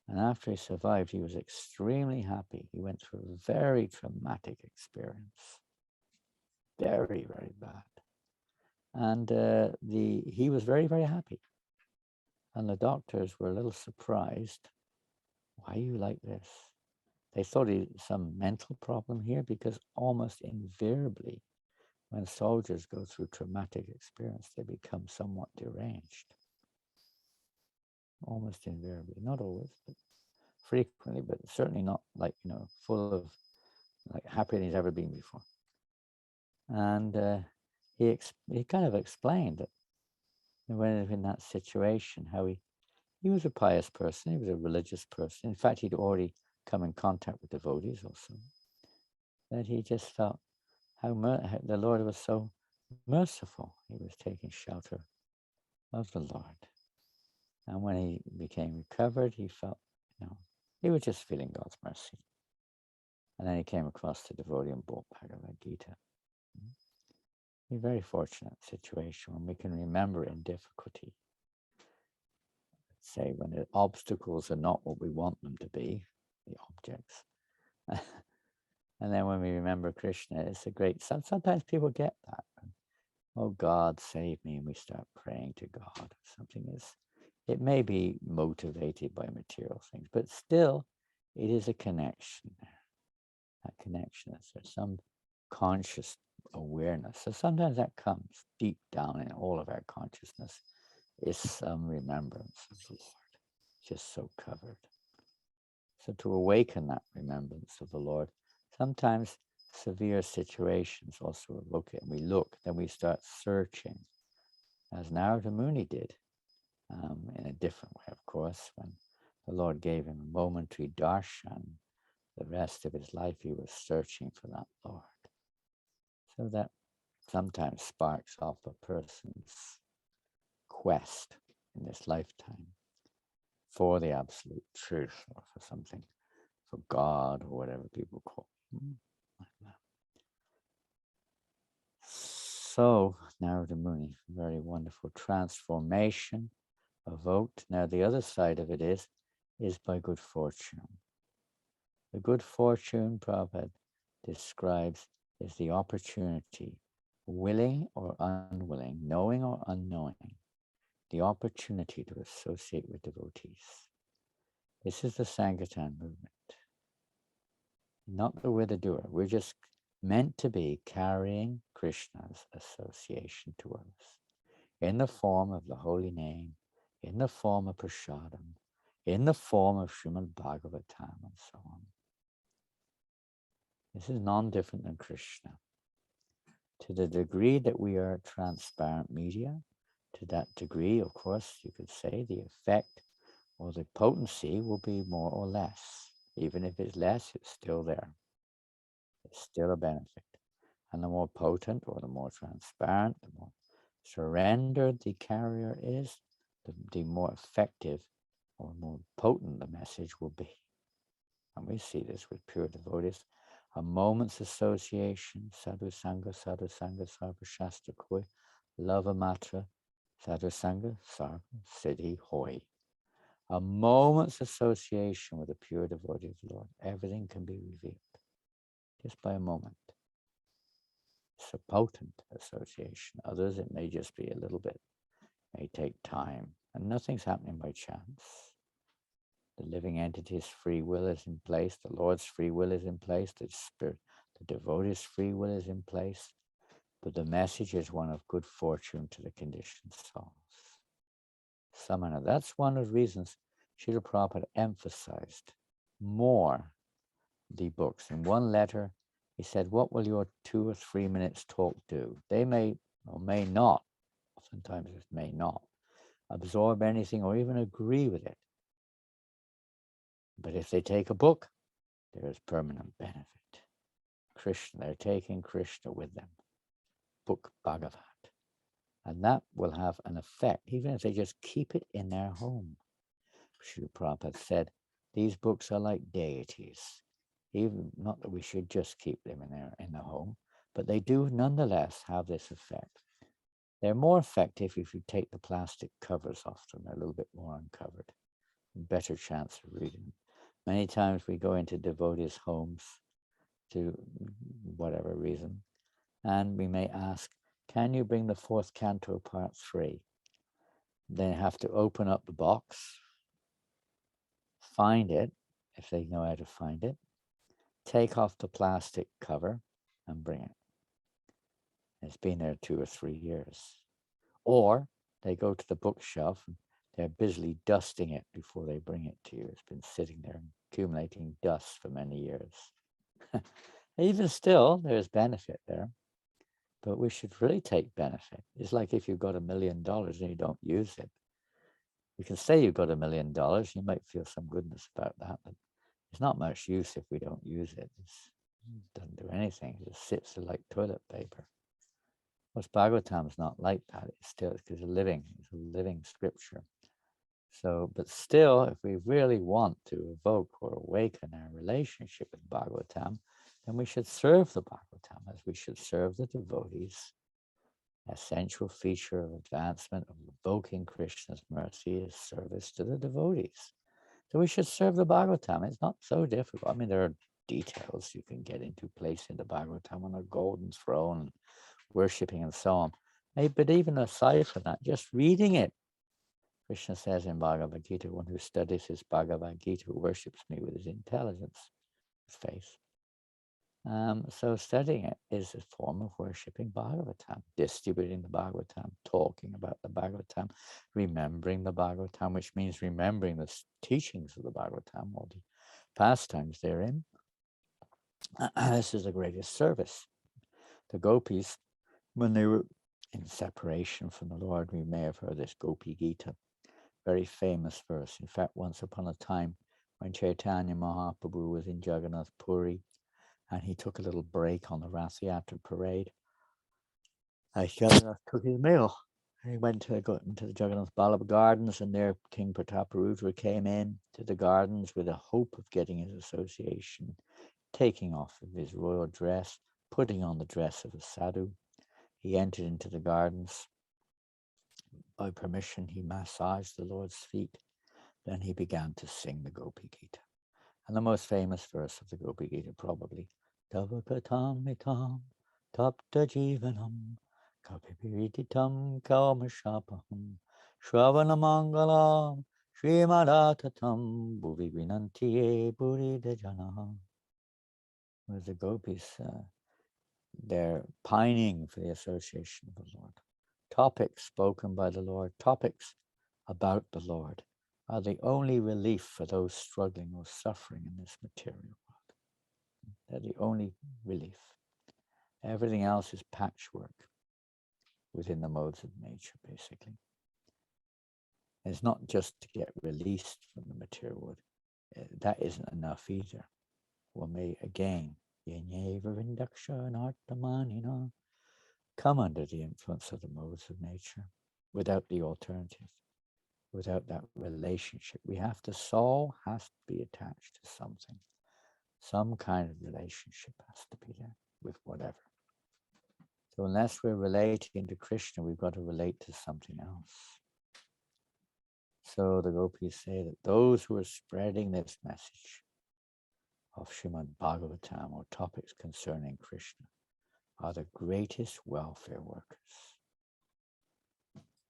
And after he survived, he was extremely happy. He went through a very traumatic experience. Very, very bad. And he was very, very happy. And the doctors were a little surprised. Why are you like this? They thought he had some mental problem here, because almost invariably, when soldiers go through traumatic experience, they become somewhat deranged. Almost invariably, not always, but frequently, but certainly not like, full of like happier than he's ever been before. And he kind of explained that when in that situation, how he was a pious person, he was a religious person. In fact, he'd already come in contact with devotees also. That he just felt how the Lord was so merciful. He was taking shelter of the Lord. And when he became recovered, he felt, he was just feeling God's mercy. And then he came across the devotee and bought Bhagavad Gita. A very fortunate situation when we can remember in difficulty. Say when the obstacles are not what we want them to be, the objects. And then when we remember Krishna, it's a great, sometimes people get that. Oh, God, save me. And we start praying to God. Something it may be motivated by material things, but still it is a connection there. That connection is there's some conscious awareness. So sometimes that comes deep down in all of our consciousness, is some remembrance of the Lord, just so covered. So to awaken that remembrance of the Lord, sometimes severe situations also then we start searching, as Narada Muni did, in a different way, of course, when the Lord gave him a momentary darshan. The rest of his life he was searching for that Lord. So that sometimes sparks off a person's quest in this lifetime for the absolute truth, or for something, for God, or whatever people call it. Like that. So Narada Muni, very wonderful transformation evoked. Now the other side of it is by good fortune. The good fortune Prabhupada describes is the opportunity, willing or unwilling, knowing or unknowing, the opportunity to associate with devotees. This is the Sankirtan movement. Not that we're the doer, we're just meant to be carrying Krishna's association to us in the form of the holy name, in the form of prasadam, in the form of Srimad Bhagavatam, and so on. This is non-different than Krishna. To the degree that we are transparent media, to that degree, of course, you could say the effect or the potency will be more or less. Even if it's less, it's still there. It's still a benefit. And the more potent or the more transparent, the more surrendered the carrier is, the more effective or more potent the message will be. And we see this with pure devotees. A moment's association, sadhu sangha, sarva shastra koi, lava matra, sadhu sangha, sarva siddhi hoy. A moment's association with a pure devotee of the Lord, everything can be revealed just by a moment. It's a potent association. Others, it may just be a little bit, may take time, and nothing's happening by chance. The living entity's free will is in place. The Lord's free will is in place. The Spirit, the devotee's free will is in place. But the message is one of good fortune to the conditioned souls. Somehow, that's one of the reasons Srila Prabhupada emphasized more the books. In one letter, he said, what will your 2 or 3 minutes talk do? They may or may not, oftentimes it may not, absorb anything or even agree with it. But if they take a book, there is permanent benefit. Krishna, they're taking Krishna with them. Book Bhagavat. And that will have an effect, even if they just keep it in their home. Srila Prabhupada said, these books are like deities. Even not that we should just keep them in the home, but they do nonetheless have this effect. They're more effective if you take the plastic covers off them. They're a little bit more uncovered. Better chance of reading them. Many times we go into devotees' homes to whatever reason, and we may ask, can you bring the 4th canto part 3? They have to open up the box, find it, if they know how to find it, take off the plastic cover and bring it. It's been there 2 or 3 years. Or they go to the bookshelf and they're busily dusting it before they bring it to you. It's been sitting there accumulating dust for many years. Even still, there's benefit there, but we should really take benefit. It's like if you've got $1 million and you don't use it. You can say you've got $1 million, you might feel some goodness about that, but it's not much use if we don't use it. It doesn't do anything. It just sits there like toilet paper. Well, Bhagavatam's not like that. It's still, it's a living scripture. So, but still, if we really want to evoke or awaken our relationship with Bhagavatam, then we should serve the Bhagavatam as we should serve the devotees. Essential feature of advancement of evoking Krishna's mercy is service to the devotees. So we should serve the Bhagavatam. It's not so difficult. I mean, there are details you can get into, placing the Bhagavatam on a golden throne, worshipping and so on. But even aside from that, just reading it. Krishna says in Bhagavad Gita, one who studies his Bhagavad Gita worships me with his intelligence, his face. So studying it is a form of worshipping Bhagavatam, distributing the Bhagavatam, talking about the Bhagavatam, remembering the Bhagavatam, which means remembering the teachings of the Bhagavatam, or the pastimes therein. This is the greatest service. The gopis, when they were in separation from the Lord, we may have heard this Gopi Gita, very famous verse. In fact, once upon a time, when Chaitanya Mahaprabhu was in Jagannath Puri, and he took a little break on the Rath Yatra parade, Jagannath took his meal. He went to go into the Jagannath Ballabha Gardens, and there King Prataparudra came in to the gardens with the hope of getting his association, taking off of his royal dress, putting on the dress of a sadhu. He entered into the gardens. By permission, he massaged the Lord's feet. Then he began to sing the Gopi Gita. And the most famous verse of the Gopi Gita, probably, Tavakatam mitam tapta jivanam kapipiritam kaumashapaham shravanamangalam srimadatatam bhuvi vinantiye buridajana. Where the gopis, they're pining for the association of the Lord. Topics spoken by the Lord, topics about the Lord, are the only relief for those struggling or suffering in this material world. They're the only relief. Everything else is patchwork within the modes of nature, basically. And it's not just to get released from the material world. That isn't enough either. One may again, come under the influence of the modes of nature without the alternative. Without that relationship, the soul has to be attached to something. Some kind of relationship has to be there with whatever. So unless we're relating to Krishna, we've got to relate to something else. So the gopis say that those who are spreading this message of Srimad Bhagavatam, or topics concerning Krishna, are the greatest welfare workers.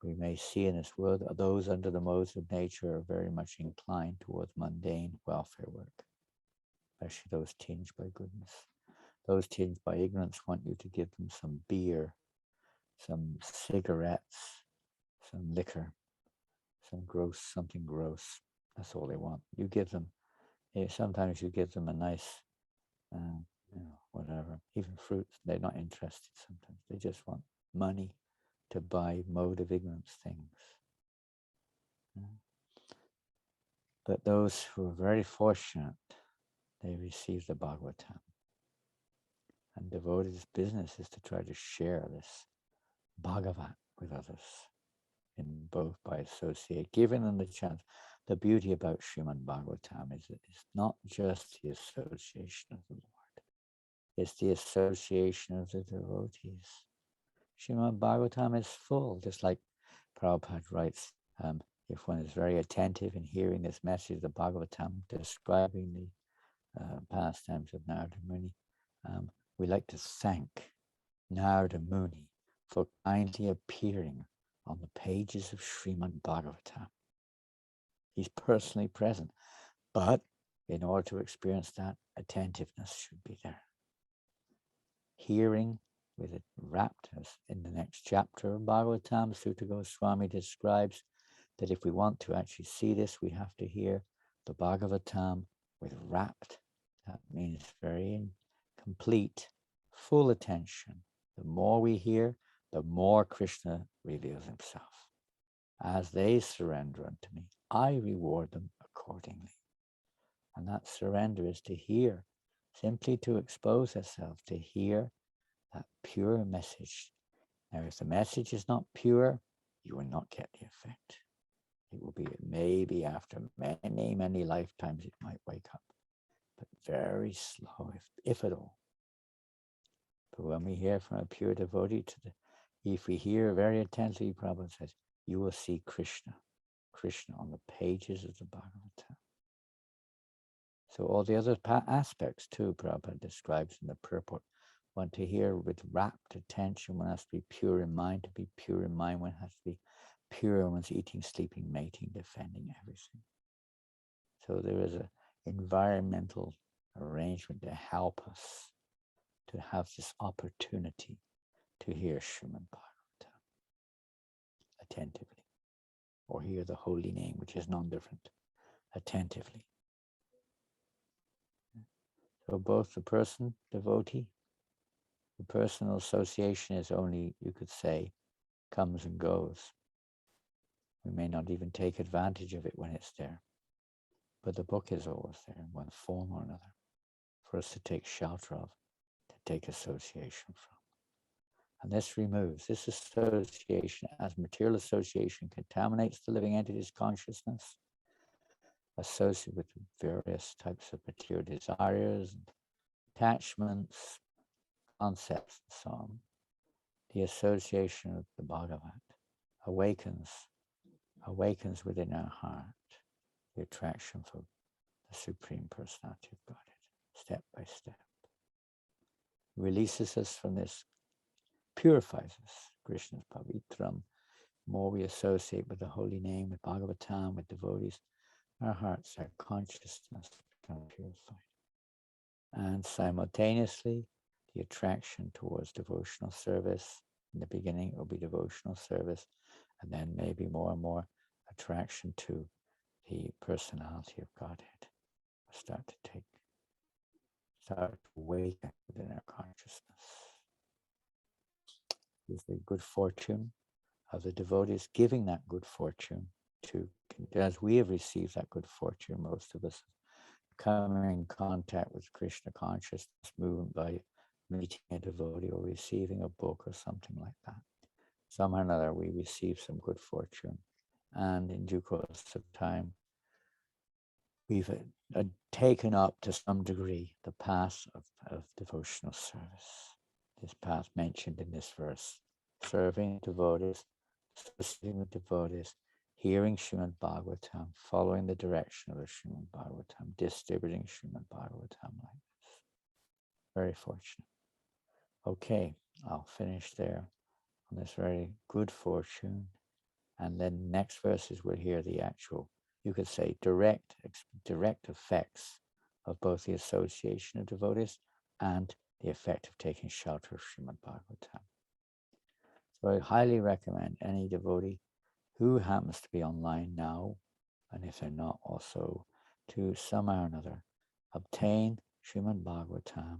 We may see in this world that those under the modes of nature are very much inclined towards mundane welfare work, especially those tinged by goodness. Those tinged by ignorance want you to give them some beer, some cigarettes, some liquor, something gross. That's all they want. You give them, sometimes you give them a nice, whatever, even fruits. They're not interested sometimes. They just want money to buy mode of ignorance things. But those who are very fortunate, they receive the Bhagavatam. And devotees' business is to try to share this Bhagavat with others, in both by associate, giving them the chance. The beauty about Srimad Bhagavatam is that it's not just the association of the Lord, it's the association of the devotees. Srimad Bhagavatam is full, just like Prabhupada writes, if one is very attentive in hearing this message of the Bhagavatam describing the pastimes of Narada Muni, we like to thank Narada Muni for kindly appearing on the pages of Srimad Bhagavatam. He's personally present, but in order to experience that, attentiveness should be there. Hearing with it rapt, as in the next chapter of Bhagavatam, Sutta Goswami describes that if we want to actually see this, we have to hear the Bhagavatam with rapt. That means very complete, full attention. The more we hear, the more Krishna reveals himself. As they surrender unto me, I reward them accordingly. And that surrender is to hear, simply to expose ourselves, to hear that pure message. Now, if the message is not pure, you will not get the effect. It will be maybe after many, many lifetimes it might wake up, but very slow, if at all. But when we hear from a pure devotee, if we hear very attentively, Prabhupada says, you will see Krishna on the pages of the Bhagavatam. So all the other aspects too, Prabhupada describes in the purport. One to hear with rapt attention, one has to be pure in mind. To be pure in mind, one has to be pure when one's eating, sleeping, mating, defending everything. So there is an environmental arrangement to help us to have this opportunity to hear Srimad Bhagavatam attentively, or hear the holy name, which is non-different, attentively. So both the person, devotee, the personal association is only, you could say, comes and goes. We may not even take advantage of it when it's there. But the book is always there in one form or another for us to take shelter of, to take association from. And this removes, this association, as material association contaminates the living entity's consciousness, associated with various types of material desires, and attachments, concepts, and so on. The association of the Bhagavat awakens within our heart the attraction for the Supreme Personality of Godhead, step by step. Releases us from this, purifies us. Krishna's pavitram. The more we associate with the holy name, with Bhagavatam, with devotees, our hearts, our consciousness become purified. And simultaneously, the attraction towards devotional service. In the beginning, it will be devotional service, and then maybe more and more attraction to the personality of Godhead will start to awaken within our consciousness. Is the good fortune of the devotees giving that good fortune to, as we have received that good fortune, most of us coming in contact with Krishna consciousness movement by meeting a devotee or receiving a book or something like that. Somehow or another, we receive some good fortune. And in due course of time, we've taken up to some degree the path of devotional service. This path mentioned in this verse, serving devotees, associating with devotees, hearing Srimad Bhagavatam, following the direction of the Srimad Bhagavatam, distributing Srimad Bhagavatam like this. Very fortunate. Okay, I'll finish there on this very good fortune. And then next verses we'll hear the actual, you could say, direct effects of both the association of devotees and the effect of taking shelter of Srimad Bhagavatam. So I highly recommend any devotee who happens to be online now, and if they're not also, to somehow or another obtain Srimad Bhagavatam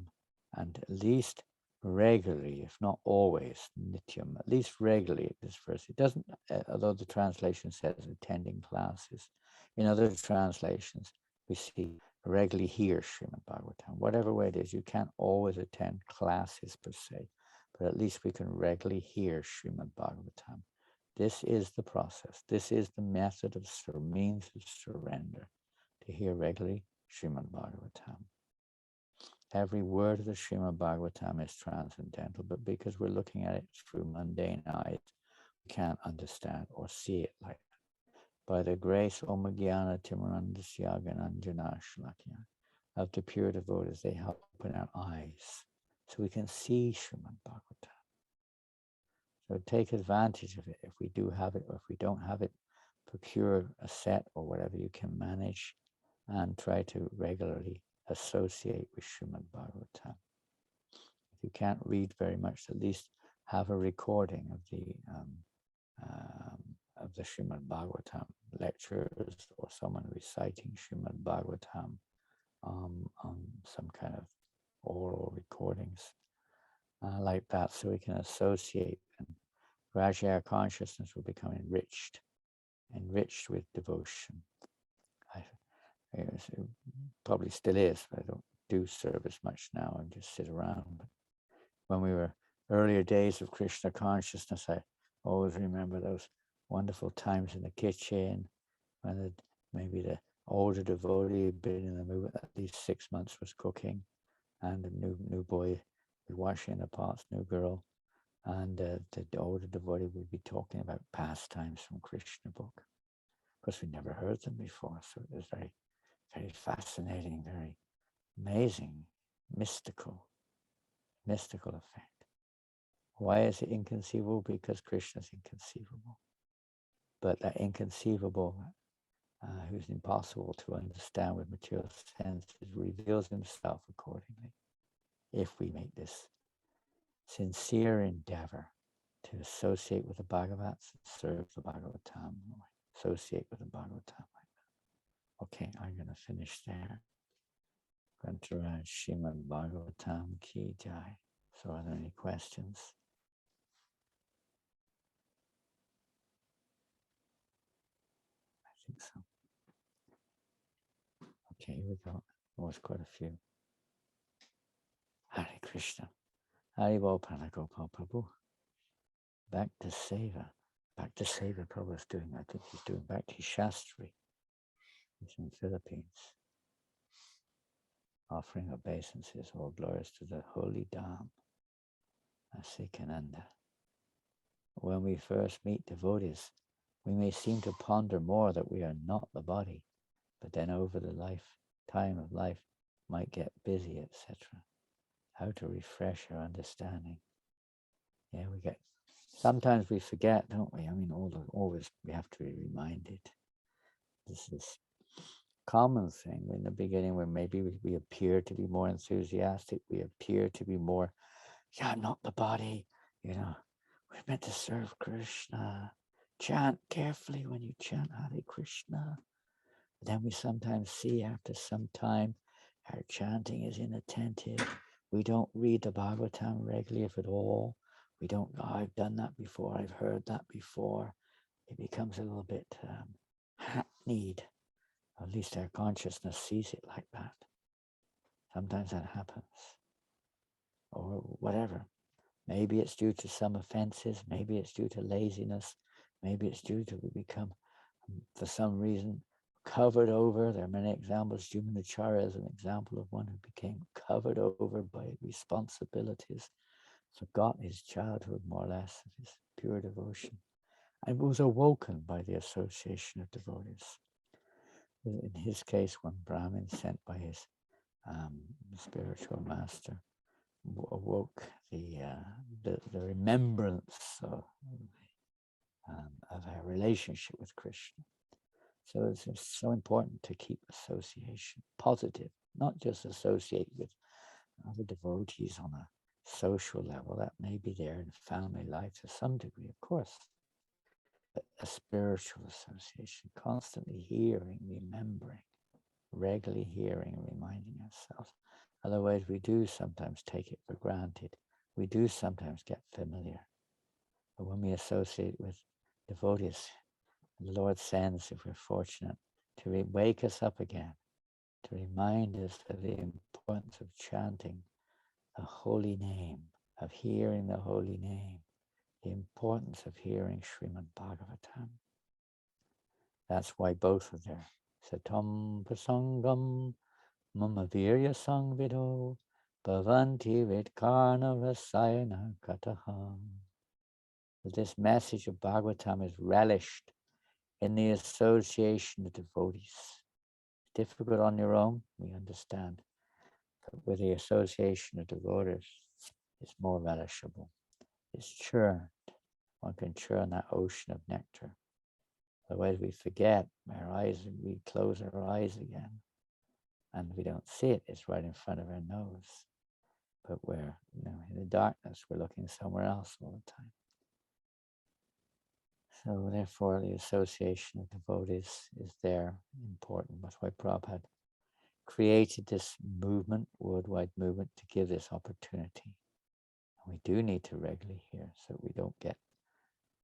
and at least regularly, if not always, nityam, at least regularly at this verse. It doesn't, although the translation says attending classes, in other translations, we see regularly hear Srimad Bhagavatam. Whatever way it is, you can't always attend classes per se, but at least we can regularly hear Srimad Bhagavatam. This is the process. This is the method of means of surrender, to hear regularly Srimad Bhagavatam. Every word of the Srimad Bhagavatam is transcendental, but because we're looking at it through mundane eyes, we can't understand or see it like that. By the grace Omagyana Timarandasya Gananjana Shlakya of the pure devotees, they help open our eyes so we can see Srimad Bhagavatam. So take advantage of it. If we do have it, or if we don't have it, procure a set or whatever you can manage and try to regularly associate with Srimad Bhagavatam. If you can't read very much, at least have a recording of the Srimad Bhagavatam lectures or someone reciting Srimad Bhagavatam on some kind of oral recordings like that, so we can associate, and gradually our consciousness will become enriched with devotion. It probably still is, but I don't do service much now and just sit around. But when we were earlier days of Krishna consciousness, I always remember those wonderful times in the kitchen when maybe the older devotee had been in the movement at least 6 months, was cooking, and a new boy was washing the pots, new girl, and the older devotee would be talking about pastimes from Krishna book. Of course, we never heard them before, so it was very, very fascinating, very amazing, mystical effect. Why is it inconceivable? Because Krishna is inconceivable. But that inconceivable, who's impossible to understand with material senses, reveals himself accordingly. If we make this sincere endeavor to associate with the Bhagavats, serve the Bhagavatam, associate with the Bhagavatam like that. Okay, I'm going to finish there. Grantaraj Srimad Bhagavatam Ki Jai. So are there any questions? I think so. Okay, here we go. There was quite a few. Hare Krishna. Haribol Pranagopal Prabhu. Back to Seva. Prabhu's doing, I think he's doing Bhakti Shastri. He's in the Philippines. Offering obeisances, all glories to the holy Dham, Janananda. When we first meet devotees, we may seem to ponder more that we are not the body, but then over the time of life might get busy, etc. How to refresh our understanding. Yeah, sometimes we forget, don't we? I mean, always we have to be reminded. This is a common thing. In the beginning, when maybe we appear to be more enthusiastic, we appear to be more, I'm not the body, we're meant to serve Krishna. Chant carefully when you chant Hare Krishna. Then we sometimes see after some time our chanting is inattentive. We don't read the Bhagavatam regularly, if at all. We don't, I've done that before, I've heard that before. It becomes a little bit hackneyed. At least our consciousness sees it like that. Sometimes that happens. Or whatever. Maybe it's due to some offenses. Maybe it's due to laziness. Maybe it's due to we become, for some reason, covered over. There are many examples. Jumanacharya is an example of one who became covered over by responsibilities, forgot his childhood more or less, of his pure devotion, and was awoken by the association of devotees. In his case, one Brahmin sent by his spiritual master awoke the remembrance of our relationship with Krishna. So it's so important to keep association positive, not just associate with other devotees on a social level. That may be there in family life to some degree, of course. But a spiritual association, constantly hearing, remembering, regularly hearing and reminding ourselves. Otherwise, we do sometimes take it for granted. We do sometimes get familiar. But when we associate with devotees, the Lord sends, if we're fortunate, to wake us up again, to remind us of the importance of chanting the holy name, of hearing the holy name, the importance of hearing Srimad Bhagavatam. That's why both are there. Satam prasangam mama virya sangvido bhavanti vidkarna rasayana kataha. This message of Bhagavatam is relished in the association of devotees. Difficult on your own, we understand. But with the association of devotees, it's more relishable. It's churned. One can churn that ocean of nectar. Otherwise we forget our eyes, we close our eyes again. And we don't see it, it's right in front of our nose. But we're, in the darkness, we're looking somewhere else all the time. So therefore, the association of devotees is there, important. That's why Prabhupada created this movement, worldwide movement, to give this opportunity. And we do need to regularly hear so that we don't get,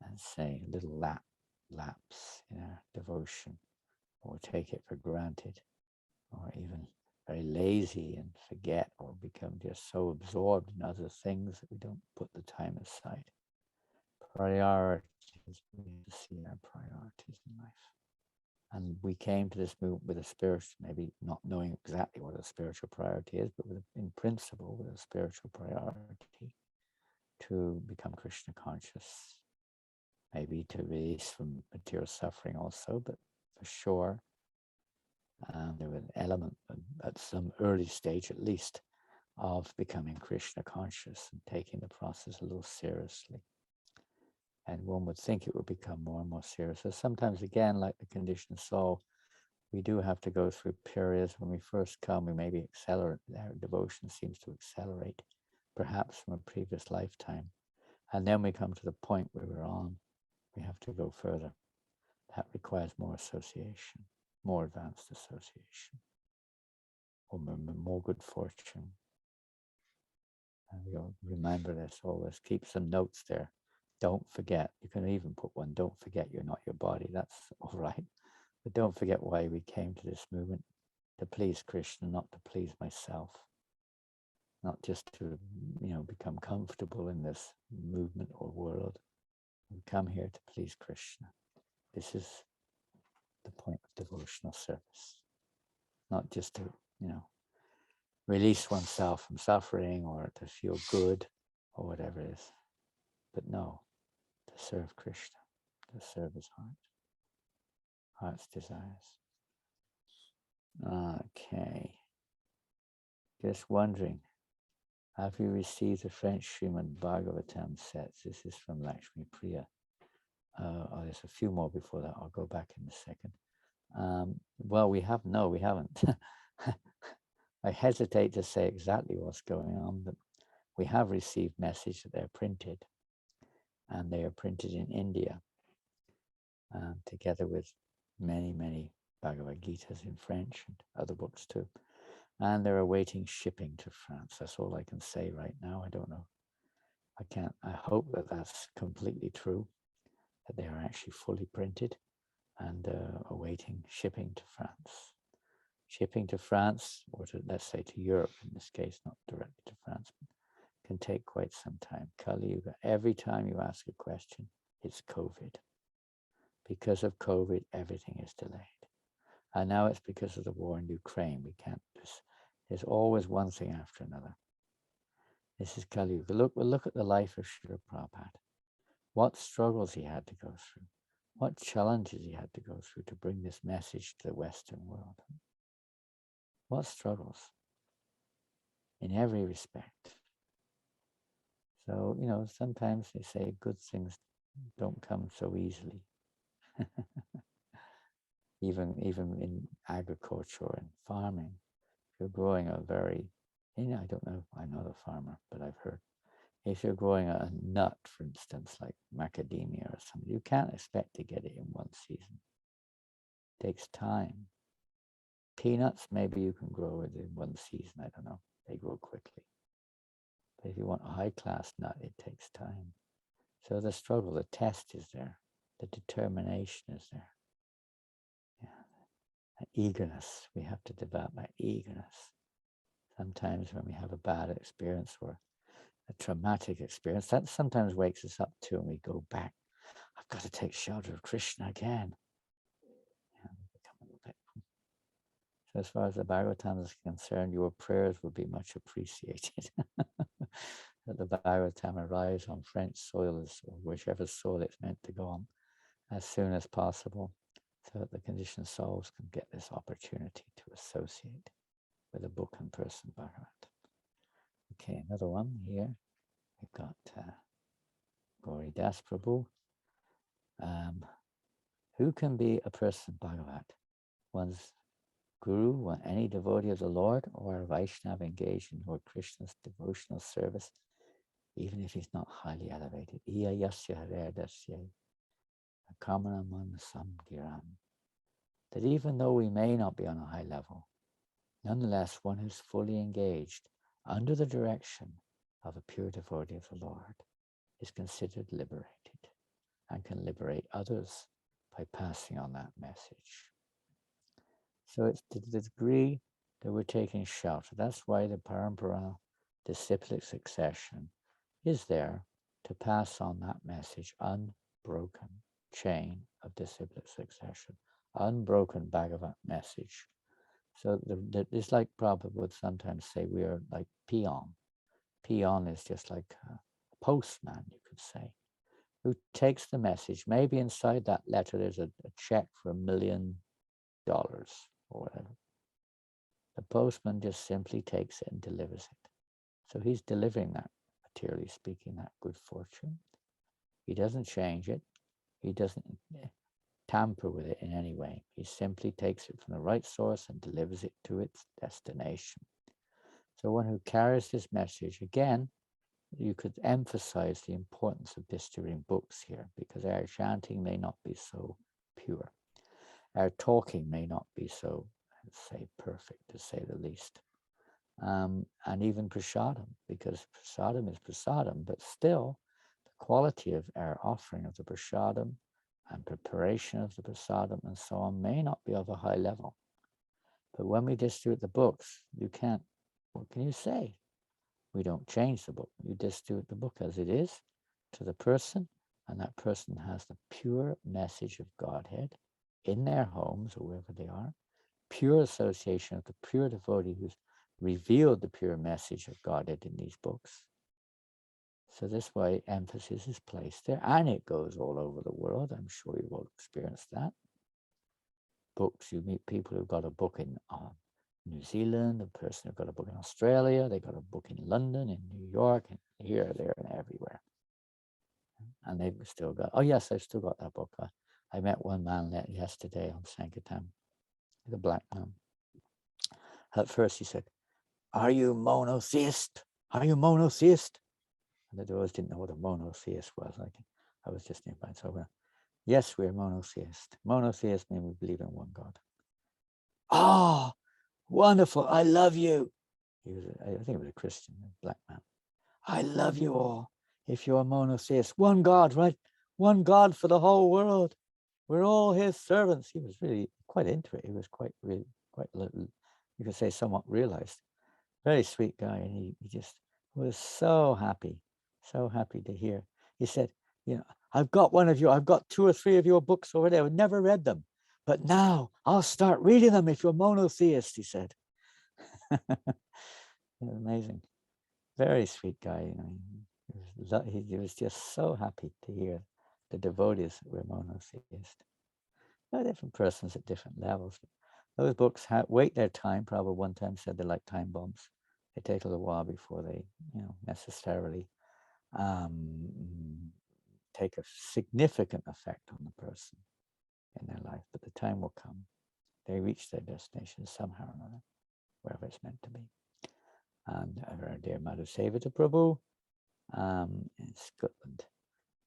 and say, a little lapse in our devotion, or take it for granted, or even very lazy and forget, or become just so absorbed in other things that we don't put the time aside. Priorities, we have to see our priorities in life. And we came to this movement with a spiritual, maybe not knowing exactly what a spiritual priority is, but in principle, with a spiritual priority to become Krishna conscious, maybe to release from material suffering also, but for sure, there was an element at some early stage, at least, of becoming Krishna conscious and taking the process a little seriously. And one would think it would become more and more serious. So sometimes, again, like the conditioned soul, we do have to go through periods when we first come, we maybe accelerate, our devotion seems to accelerate, perhaps from a previous lifetime. And then we come to the point where we're on, we have to go further. That requires more association, more advanced association, or more good fortune. And we'll remember this always, keep some notes there. Don't forget, you can even put one, don't forget you're not your body, that's all right. But don't forget why we came to this movement, to please Krishna, not to please myself. Not just to, become comfortable in this movement or world. We come here to please Krishna. This is the point of devotional service. Not just to, release oneself from suffering or to feel good or whatever it is. But no, to serve Krishna, to serve his heart's desires. Okay. Just wondering, have you received the French Srimad Bhagavatam sets? This is from Lakshmi Priya. There's a few more before that. I'll go back in a second. Well, we haven't. I hesitate to say exactly what's going on, but we have received message that they're printed, and they are printed in India, together with many, many Bhagavad Gitas in French and other books too. And they're awaiting shipping to France. That's all I can say right now. I don't know. I hope that that's completely true, that they are actually fully printed and awaiting shipping to France. Shipping to France, or to, let's say, to Europe in this case, not directly to France, can take quite some time. Kali Yuga, every time you ask a question, it's COVID. Because of COVID, everything is delayed. And now it's because of the war in Ukraine. We can't, there's always one thing after another. This is Kali Yuga. We'll look at the life of Srila Prabhupada. What struggles he had to go through. What challenges he had to go through to bring this message to the Western world. What struggles? In every respect. So, sometimes they say good things don't come so easily. even in agriculture and farming, if you're growing a very, I don't know, I'm not a farmer, but I've heard, if you're growing a nut, for instance, like macadamia or something, you can't expect to get it in one season. It takes time. Peanuts, maybe you can grow it in one season, I don't know, they grow quickly. But if you want a high-class nut, it takes time. So the struggle, the test is there. The determination is there. Yeah. That eagerness, we have to develop that eagerness. Sometimes when we have a bad experience or a traumatic experience, that sometimes wakes us up too, and we go back. I've got to take shelter of Krishna again. Yeah, become a little bit. So as far as the Bhagavatam is concerned, your prayers would be much appreciated. That the Bhagavatam arrives on French soil or whichever soil it's meant to go on as soon as possible, so that the conditioned souls can get this opportunity to associate with a book and person Bhagavat. Okay, another one here. We've got Gauri Das Prabhu. Who can be a person Bhagavat? One's Guru, any devotee of the Lord, or a Vaishnava engaged in Lord Krishna's devotional service, even if he's not highly elevated. Iya yasya haredasya kamana manasam giram. That even though we may not be on a high level, nonetheless, one who's fully engaged under the direction of a pure devotee of the Lord is considered liberated and can liberate others by passing on that message. So it's to the degree that we're taking shelter. That's why the parampara, disciplic succession, is there to pass on that message, unbroken chain of disciplic succession, unbroken Bhagavat message. So it's like Prabhupada would sometimes say, we are like peon. Peon is just like a postman, you could say, who takes the message. Maybe inside that letter there's a check for $1 million or whatever. The postman just simply takes it and delivers it. So he's delivering that, materially speaking, that good fortune. He doesn't change it. He doesn't tamper with it in any way. He simply takes it from the right source and delivers it to its destination. So one who carries this message, again, you could emphasize the importance of distributing books here, because our chanting may not be so pure. Our talking may not be so, let's say, perfect, to say the least. And even prasadam, because prasadam is prasadam, but still the quality of our offering of the prasadam and preparation of the prasadam and so on may not be of a high level. But when we distribute the books, you can't, what can you say? We don't change the book. You distribute the book as it is to the person, and that person has the pure message of Godhead in their homes or wherever they are, pure association of the pure devotee who's revealed the pure message of Godhead in these books. So this way emphasis is placed there, and it goes all over the world. I'm sure you will experience that. Books, you meet people who've got a book in New Zealand, a person who got a book in Australia, they got a book in London, in New York, and here, there, and everywhere. And they've still got, oh yes, I've still got that book. I met one man yesterday on Sankirtan, the black man. At first he said, "Are you monotheist? Are you monotheist?" And the doors didn't know what a monotheist was. I was just nearby. So, yes, we're monotheist. Monotheist means we believe in one God. Oh, wonderful. I love you. I think he was a Christian, a black man. I love you all. If you're a monotheist, one God, right? One God for the whole world. We're all his servants. He was really quite into it. He was quite, you could say, somewhat realized. Very sweet guy. And he just was so happy to hear. He said, I've got 2 or 3 of your books over there. I've never read them. But now I'll start reading them if you're monotheist, he said. Amazing. Very sweet guy. He was just so happy to hear the devotees were monotheist. Different persons at different levels. Those books wait their time. Prabhupada one time said they're like time bombs. They take a little while before they, necessarily take a significant effect on the person in their life. But the time will come. They reach their destination somehow or another, wherever it's meant to be. And our dear Madhu Sevita Prabhu in Scotland.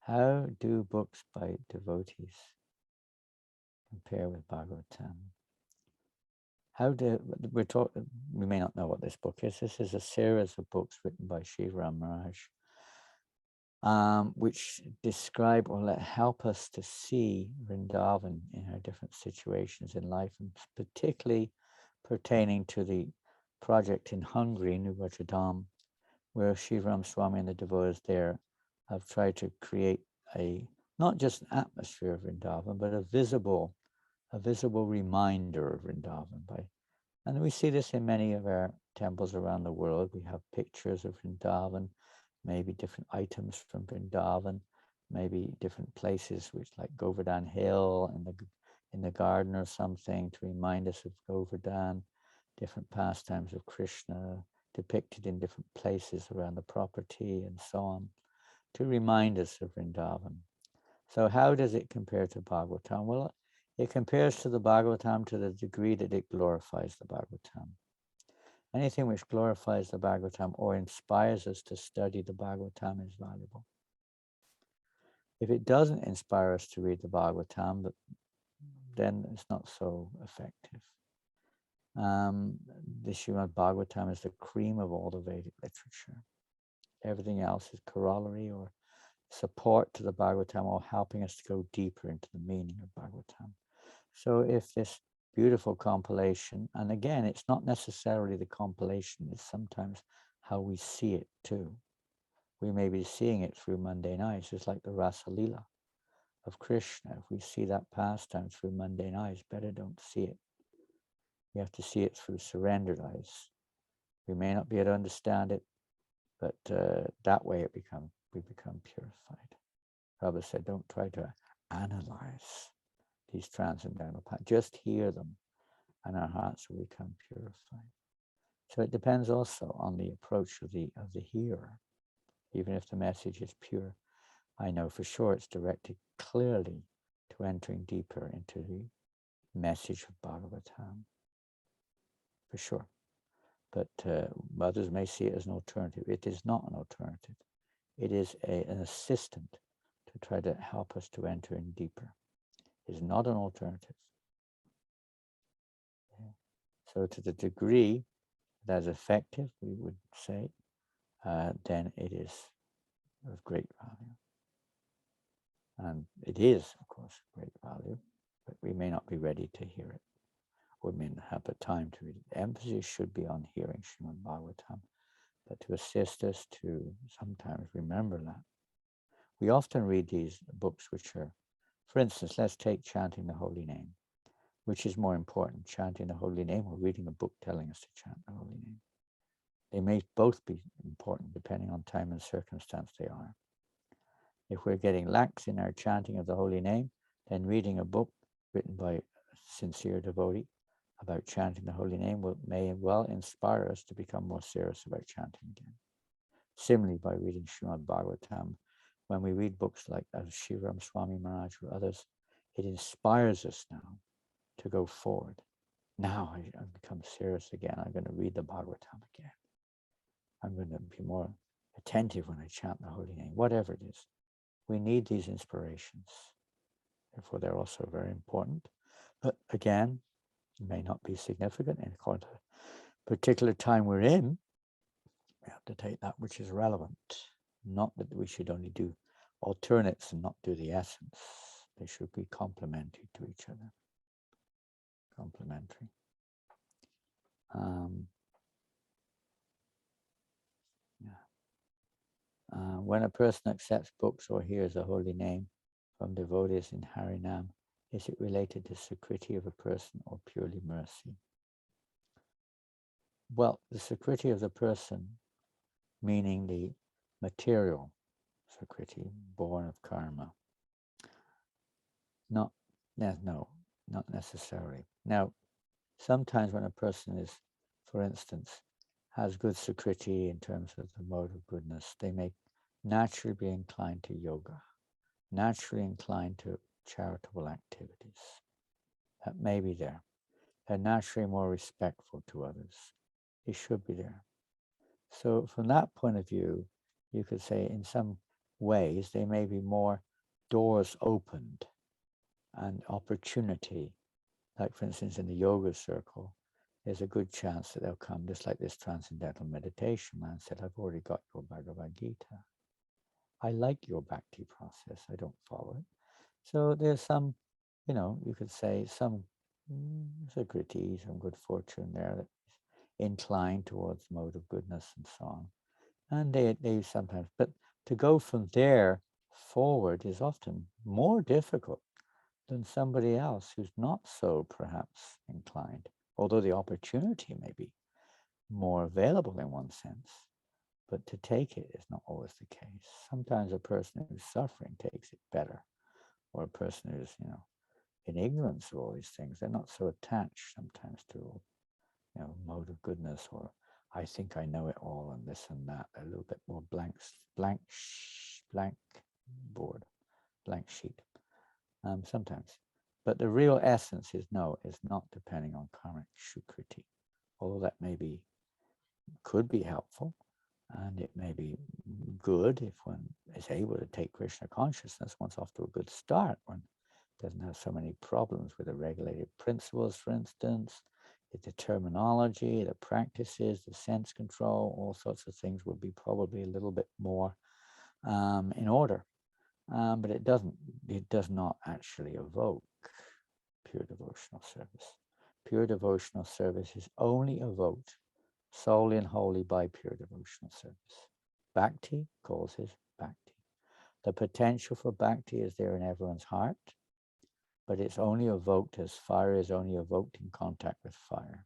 How do books by devotees compare with Bhagavatam? We may not know what this book is. This is a series of books written by Sri Maharaj, which describe or help us to see Vrindavan in our different situations in life, and particularly pertaining to the project in Hungary, New Rotterdam, where Shivram Swami and the devotees there have tried to create not just an atmosphere of Vrindavan, but a visible reminder of Vrindavan. And we see this in many of our temples around the world. We have pictures of Vrindavan, maybe different items from Vrindavan, maybe different places, which like Govardhan Hill in the garden or something, to remind us of Govardhan, different pastimes of Krishna depicted in different places around the property and so on, to remind us of Vrindavan. So how does it compare to Bhagavatam? Well, it compares to the Bhagavatam to the degree that it glorifies the Bhagavatam. Anything which glorifies the Bhagavatam or inspires us to study the Bhagavatam is valuable. If it doesn't inspire us to read the Bhagavatam, then it's not so effective. The Srimad Bhagavatam is the cream of all the Vedic literature. Everything else is corollary or support to the Bhagavatam, or helping us to go deeper into the meaning of Bhagavatam. So if this beautiful compilation, and again, it's not necessarily the compilation, it's sometimes how we see it too. We may be seeing it through mundane eyes, just like the Rasa Lila of Krishna. If we see that pastime through mundane eyes, better don't see it. We have to see it through surrendered eyes. We may not be able to understand it, but that way we become purified. Prabhupada said, don't try to analyze these transcendental paths. Just hear them, and our hearts will become purified. So it depends also on the approach of the hearer. Even if the message is pure, I know for sure it's directed clearly to entering deeper into the message of Bhagavatam, for sure. But others may see it as an alternative. It is not an alternative. It is an assistant to try to help us to enter in deeper. It is not an alternative. Yeah. So to the degree that is effective, we would say, then it is of great value. And it is, of course, of great value, but we may not be ready to hear it, or may not have the time to read it. The emphasis should be on hearing Srimad Bhagavatam, but to assist us to sometimes remember that. We often read these books which are, for instance, let's take chanting the holy name. Which is more important, chanting the holy name or reading a book telling us to chant the holy name? They may both be important depending on time and circumstance they are. If we're getting lax in our chanting of the holy name, then reading a book written by a sincere devotee about chanting the holy name may well inspire us to become more serious about chanting again. Similarly, by reading Srimad Bhagavatam, when we read books like Sri Swami Maharaj or others, it inspires us now to go forward. Now I become serious again. I'm going to read the Bhagavatam again. I'm going to be more attentive when I chant the holy name, whatever it is. We need these inspirations. Therefore, they're also very important. But again, may not be significant in according to the particular time we're in. We have to take that which is relevant. Not that we should only do alternates and not do the essence. They should be complementary to each other. Complementary. When a person accepts books or hears a holy name from devotees in Harinam, is it related to Sukriti of a person or purely mercy? Well, the Sukriti of the person, meaning the material Sukriti, born of karma. No, not necessarily. Now, sometimes when a person is, for instance, has good Sukriti in terms of the mode of goodness, they may naturally be inclined to yoga, naturally inclined to charitable activities. That may be there. They're naturally more respectful to others. They should be there. So from that point of view, you could say in some ways they may be more doors opened and opportunity. Like for instance, in the yoga circle, there's a good chance that they'll come, just like this transcendental meditation man said, I've already got your Bhagavad Gita. I like your bhakti process. I don't follow it. So there's some, you could say some Sakriti, some good fortune there that is inclined towards the mode of goodness and so on. And they sometimes, but to go from there forward is often more difficult than somebody else who's not so perhaps inclined, although the opportunity may be more available in one sense, but to take it is not always the case. Sometimes a person who's suffering takes it better, or a person who's, in ignorance of all these things, they're not so attached sometimes to, mode of goodness, or I think I know it all and this and that. They're a little bit more blank board, blank sheet, sometimes. But the real essence is not depending on karmic sukriti, although that could be helpful, and it may be good if one is able to take Krishna consciousness. One's off to a good start. One doesn't have so many problems with the regulated principles, for instance, the terminology, the practices, the sense control, all sorts of things would be probably a little bit more in order. But it does not actually evoke pure devotional service. Pure devotional service is only evoked solely and wholly by pure devotional service. Bhakti causes bhakti. The potential for bhakti is there in everyone's heart, but it's only evoked as fire is only evoked in contact with fire.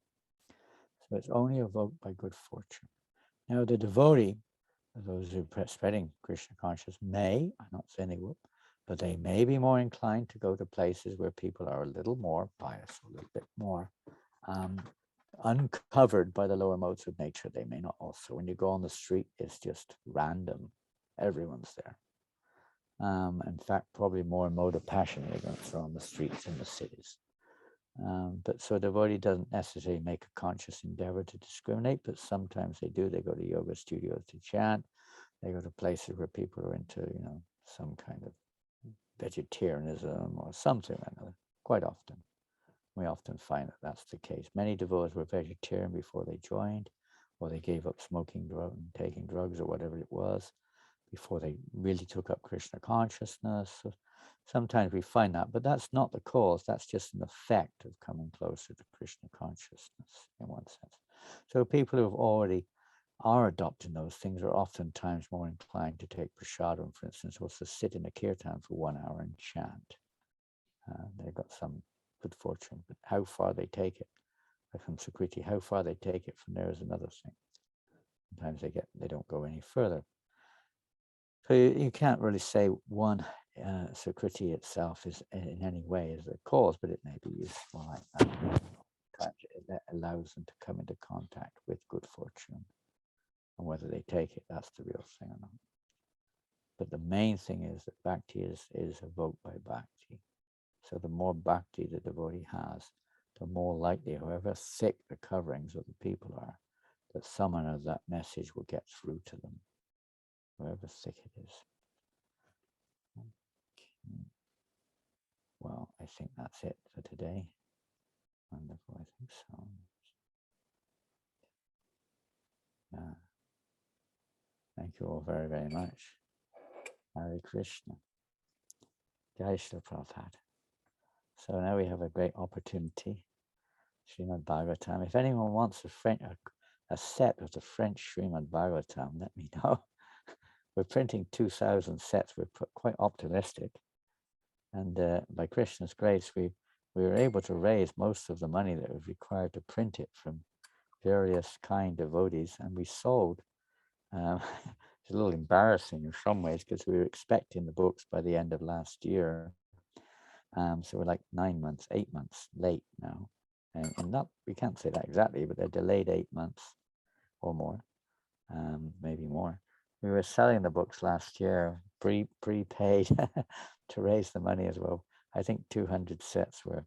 So it's only evoked by good fortune. Now the devotee, those who are spreading Krishna consciousness I'm not saying they will, but they may be more inclined to go to places where people are a little more pious, a little bit more uncovered by the lower modes of nature. They may not also. When you go on the street, it's just random. Everyone's there. In fact, probably more mode of passion ignorance are on the streets in the cities. But so devotee doesn't necessarily make a conscious endeavor to discriminate, but sometimes they do. They go to yoga studios to chant. They go to places where people are into, some kind of vegetarianism or something or another, quite often. We often find that that's the case. Many devotees were vegetarian before they joined, or they gave up smoking and taking drugs or whatever it was before they really took up Krishna consciousness. So sometimes we find that, but that's not the cause. That's just an effect of coming closer to Krishna consciousness in one sense. So people who have already are adopting those things are oftentimes more inclined to take prasadam, for instance, or to sit in a kirtan for 1 hour and chant. They've got some good fortune, but how far they take it, like from Sukriti, how far they take it from there is another thing. Sometimes they don't go any further. So you can't really say one Sukriti itself is in any way is the cause, but it may be useful like that. That allows them to come into contact with good fortune. And whether they take it, that's the real thing or not. But the main thing is that bhakti is evoked by bhakti. So the more bhakti the devotee has, the more likely, however thick the coverings of the people are, that someone of that message will get through to them, however thick it is. Okay. Well, I think that's it for today. Wonderful, I think so. Yeah. Thank you all very, very much. Hare Krishna. Jai Shri Prabhupada. So now we have a great opportunity. Srimad Bhagavatam. If anyone wants a set of the French Srimad Bhagavatam, let me know. We're printing 2,000 sets. We're quite optimistic. And by Krishna's grace, we were able to raise most of the money that was required to print it from various kind devotees. And we sold. It's a little embarrassing in some ways because we were expecting the books by the end of last year. So we're like 9 months, 8 months late now. And not, we can't say that exactly, but they're delayed 8 months or more, maybe more. we were selling the books last year, prepaid to raise the money as well. I think 200 sets were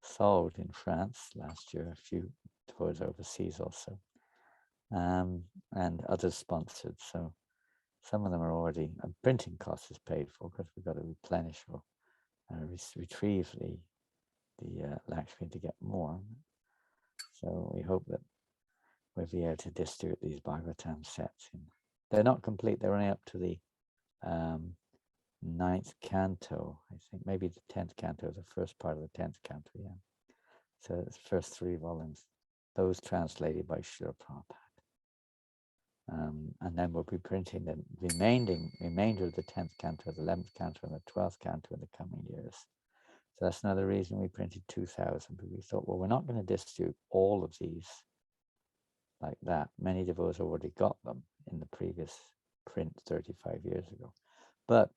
sold in France last year, a few tours overseas also, and others sponsored. So some of them are already, printing cost is paid for because we've got to replenish or retrieve the Lakshmi to get more. So we hope that we'll be able to distribute these Bhagavatam sets. They're not complete, they're only up to the 9th canto, I think, maybe the 10th canto, the first part of the 10th canto, yeah. So it's first 3 volumes, those translated by Srila Prabhupada. And then we'll be printing the remainder of the 10th canto, the 11th canto, and the 12th canto in the coming years. So that's another reason we printed 2,000, but we thought, well, we're not going to distribute all of these like that. Many devotees already got them in the previous print 35 years ago. But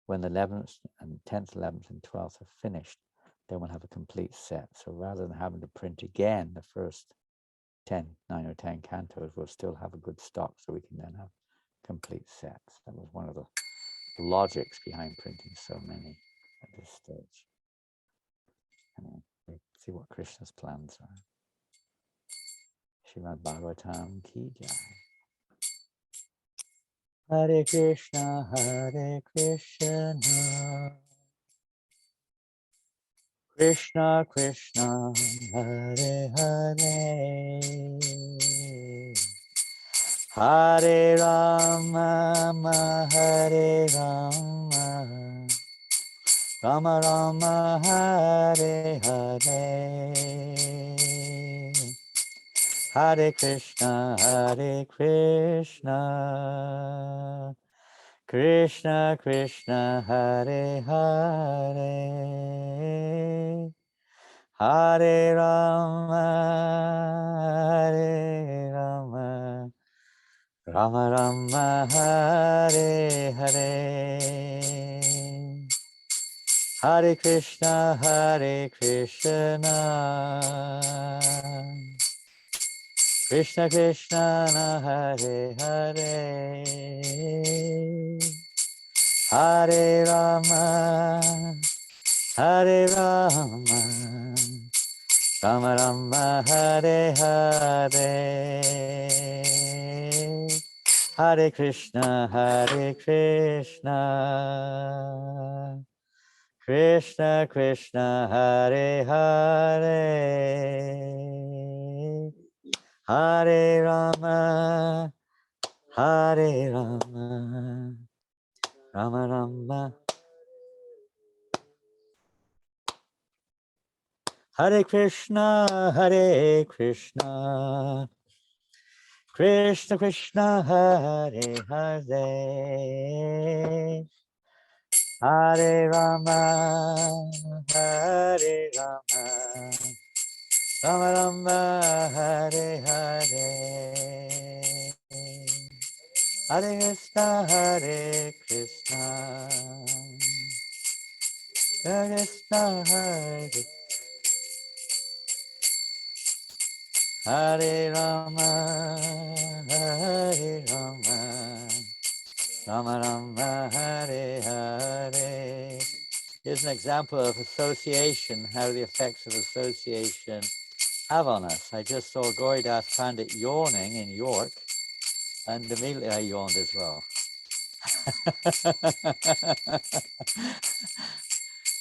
when the 11th and 10th, 11th, and 12th are finished, then we'll have a complete set. So rather than having to print again the first 9 or 10 cantos, we'll still have a good stock so we can then have complete sets. That was one of the logics behind printing so many at this stage. We'll see what Krishna's plans are. Srimad Bhagavatam ki jai. Hare Krishna, Krishna Krishna, Hare Hare, Hare Rama, Hare Rama, Rama Rama, Hare Hare, Hare Krishna, Krishna Krishna, Hare Hare, Hare Rama, Rama Rama, Hare Hare, Hare Krishna, Krishna Krishna, Hare Hare, Hare Rama, Rama Rama, Hare Hare, Hare Krishna, Krishna Krishna, Hare Hare, Hare Rama, Rama Rama, Hare Krishna, Krishna Krishna, Hare Hare, Hare Rama, Rama Rama, Hare Hare, Hare Krishna, Hare Krishna, Hare Rama, Rama Rama, Hare Hare. Here's an example of association, how the effects of association have on us. I just saw Gauridas Pandit yawning in York, and immediately I yawned as well.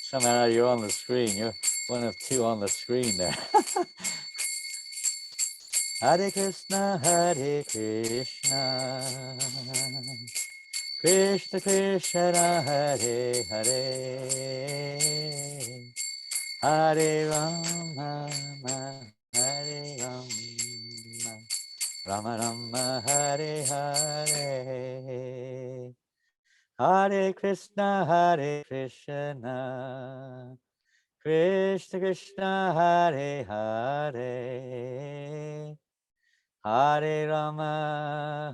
Somehow you're on the screen. You're one of 2 on the screen there. Hare Krishna, Krishna Krishna, Hare Hare, Hare Rama, Hare Rama, Rama Rama, Hare Hare, Hare Krishna, Krishna Krishna, Hare Hare, Hare Rama,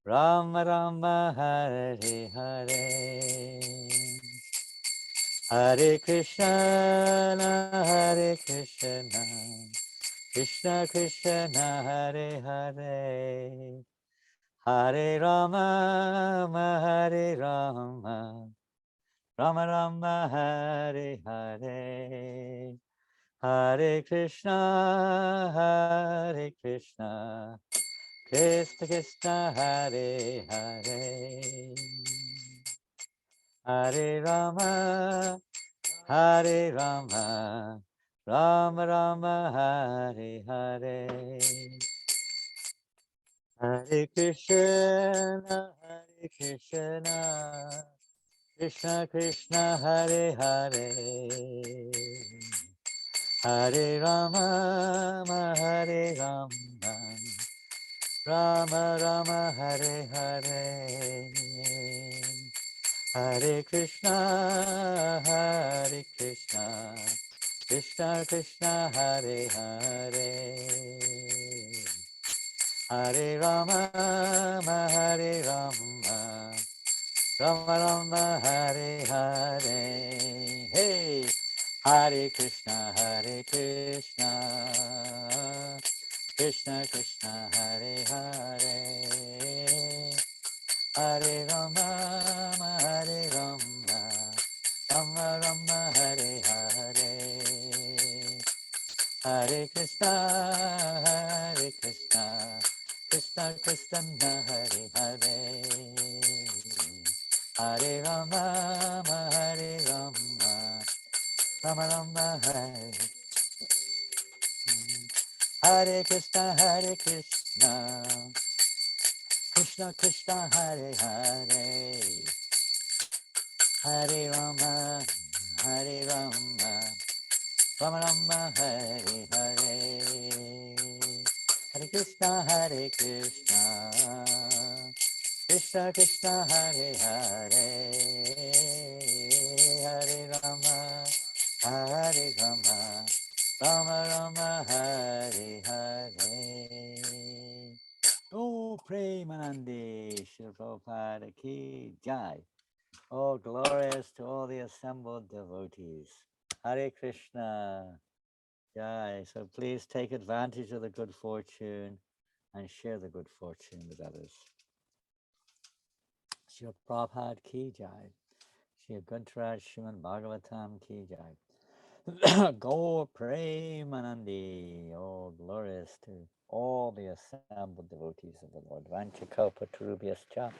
Rama Rama, Hare Hare, Hare Krishna, Krishna Krishna, Hare Hare, Hare Rama, Hare Rama, Rama Rama, Hare Hare, Hare Krishna, Hare Krishna, Krishna Krishna, Hare Hare, Hare Rama, Hare Rama, Rama Rama, Hare Hare, Hare Krishna, Hare Krishna, Krishna Krishna, Hare Hare, Hare Rama, Hare Rama, Rama Rama, Hare Hare, Hare Krishna, Hare Krishna, Krishna Krishna, Hare Hare, Hare Rama, Hare Rama, Rama Rama, Hare Hare. Hey, Hare Krishna, Krishna Krishna, Hare Hare, Hare Rama, Hare Rama, Rama Rama, Hare Hare, Hare Krishna, Krishna Krishna, Hare Hare, Hare Rama, Hare Rama, Rama Rama, Hare Hare Krishna, Krishna Krishna, Hare Hare, Hare Rama, Rama Rama, Hare Hare, Hare Krishna, Krishna Krishna, Hare Hare, Hare Rama, Rama Rama, Hare Hare. Oh, Premanandi, Srila Prabhupada ki jai. Oh, glorious to all the assembled devotees. Hare Krishna, jai. So please take advantage of the good fortune and share the good fortune with others. Srila Prabhupada ki jai. Srila Guntaraj Srimad Bhagavatam ki jai. Go Premanandi. Oh, glorious to all the assembled devotees of the Lord. Vanchakalpa Turubhyascha,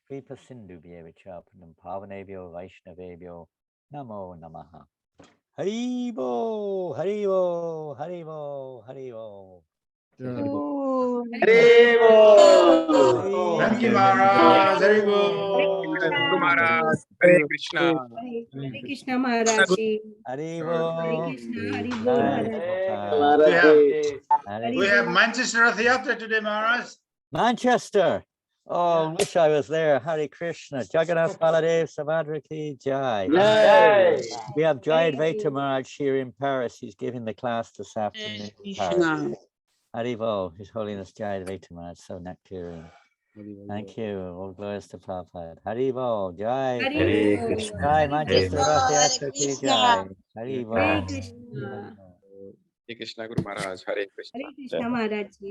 Kripa Sindhubhyevacha, Purnam Pavanebhyo Vaishnavebhyo, Namo Namaha. Haribo, Haribo, Haribo, Haribo. Thank you, Maharaj. Very good. Guru Maharaj, Hare Krishna. Hare Krishna Maharaj ji. Haribo. Hare Krishna, Hare Bol Maharaj. We have Manchester Rath Yatra today, Maharaj. Manchester. Oh, wish I was there. Hare Krishna. Jagannath Baladev Subhadra ki jai. We have Jai Advaita Maharaj here in Paris. He's giving the class this afternoon in Paris. Haribo, His Holiness Jai Advaita Maharaj, so nectarian. Thank you. All glories to Prabhupada. Haribo, Jai. Hare Krishna. Jai Manchester Rath Yatra ki jai. Haribo. Hare Krishna. Hare Krishna, Guru Maharaj, Hare Krishna. Hare Krishna Maharaj ji.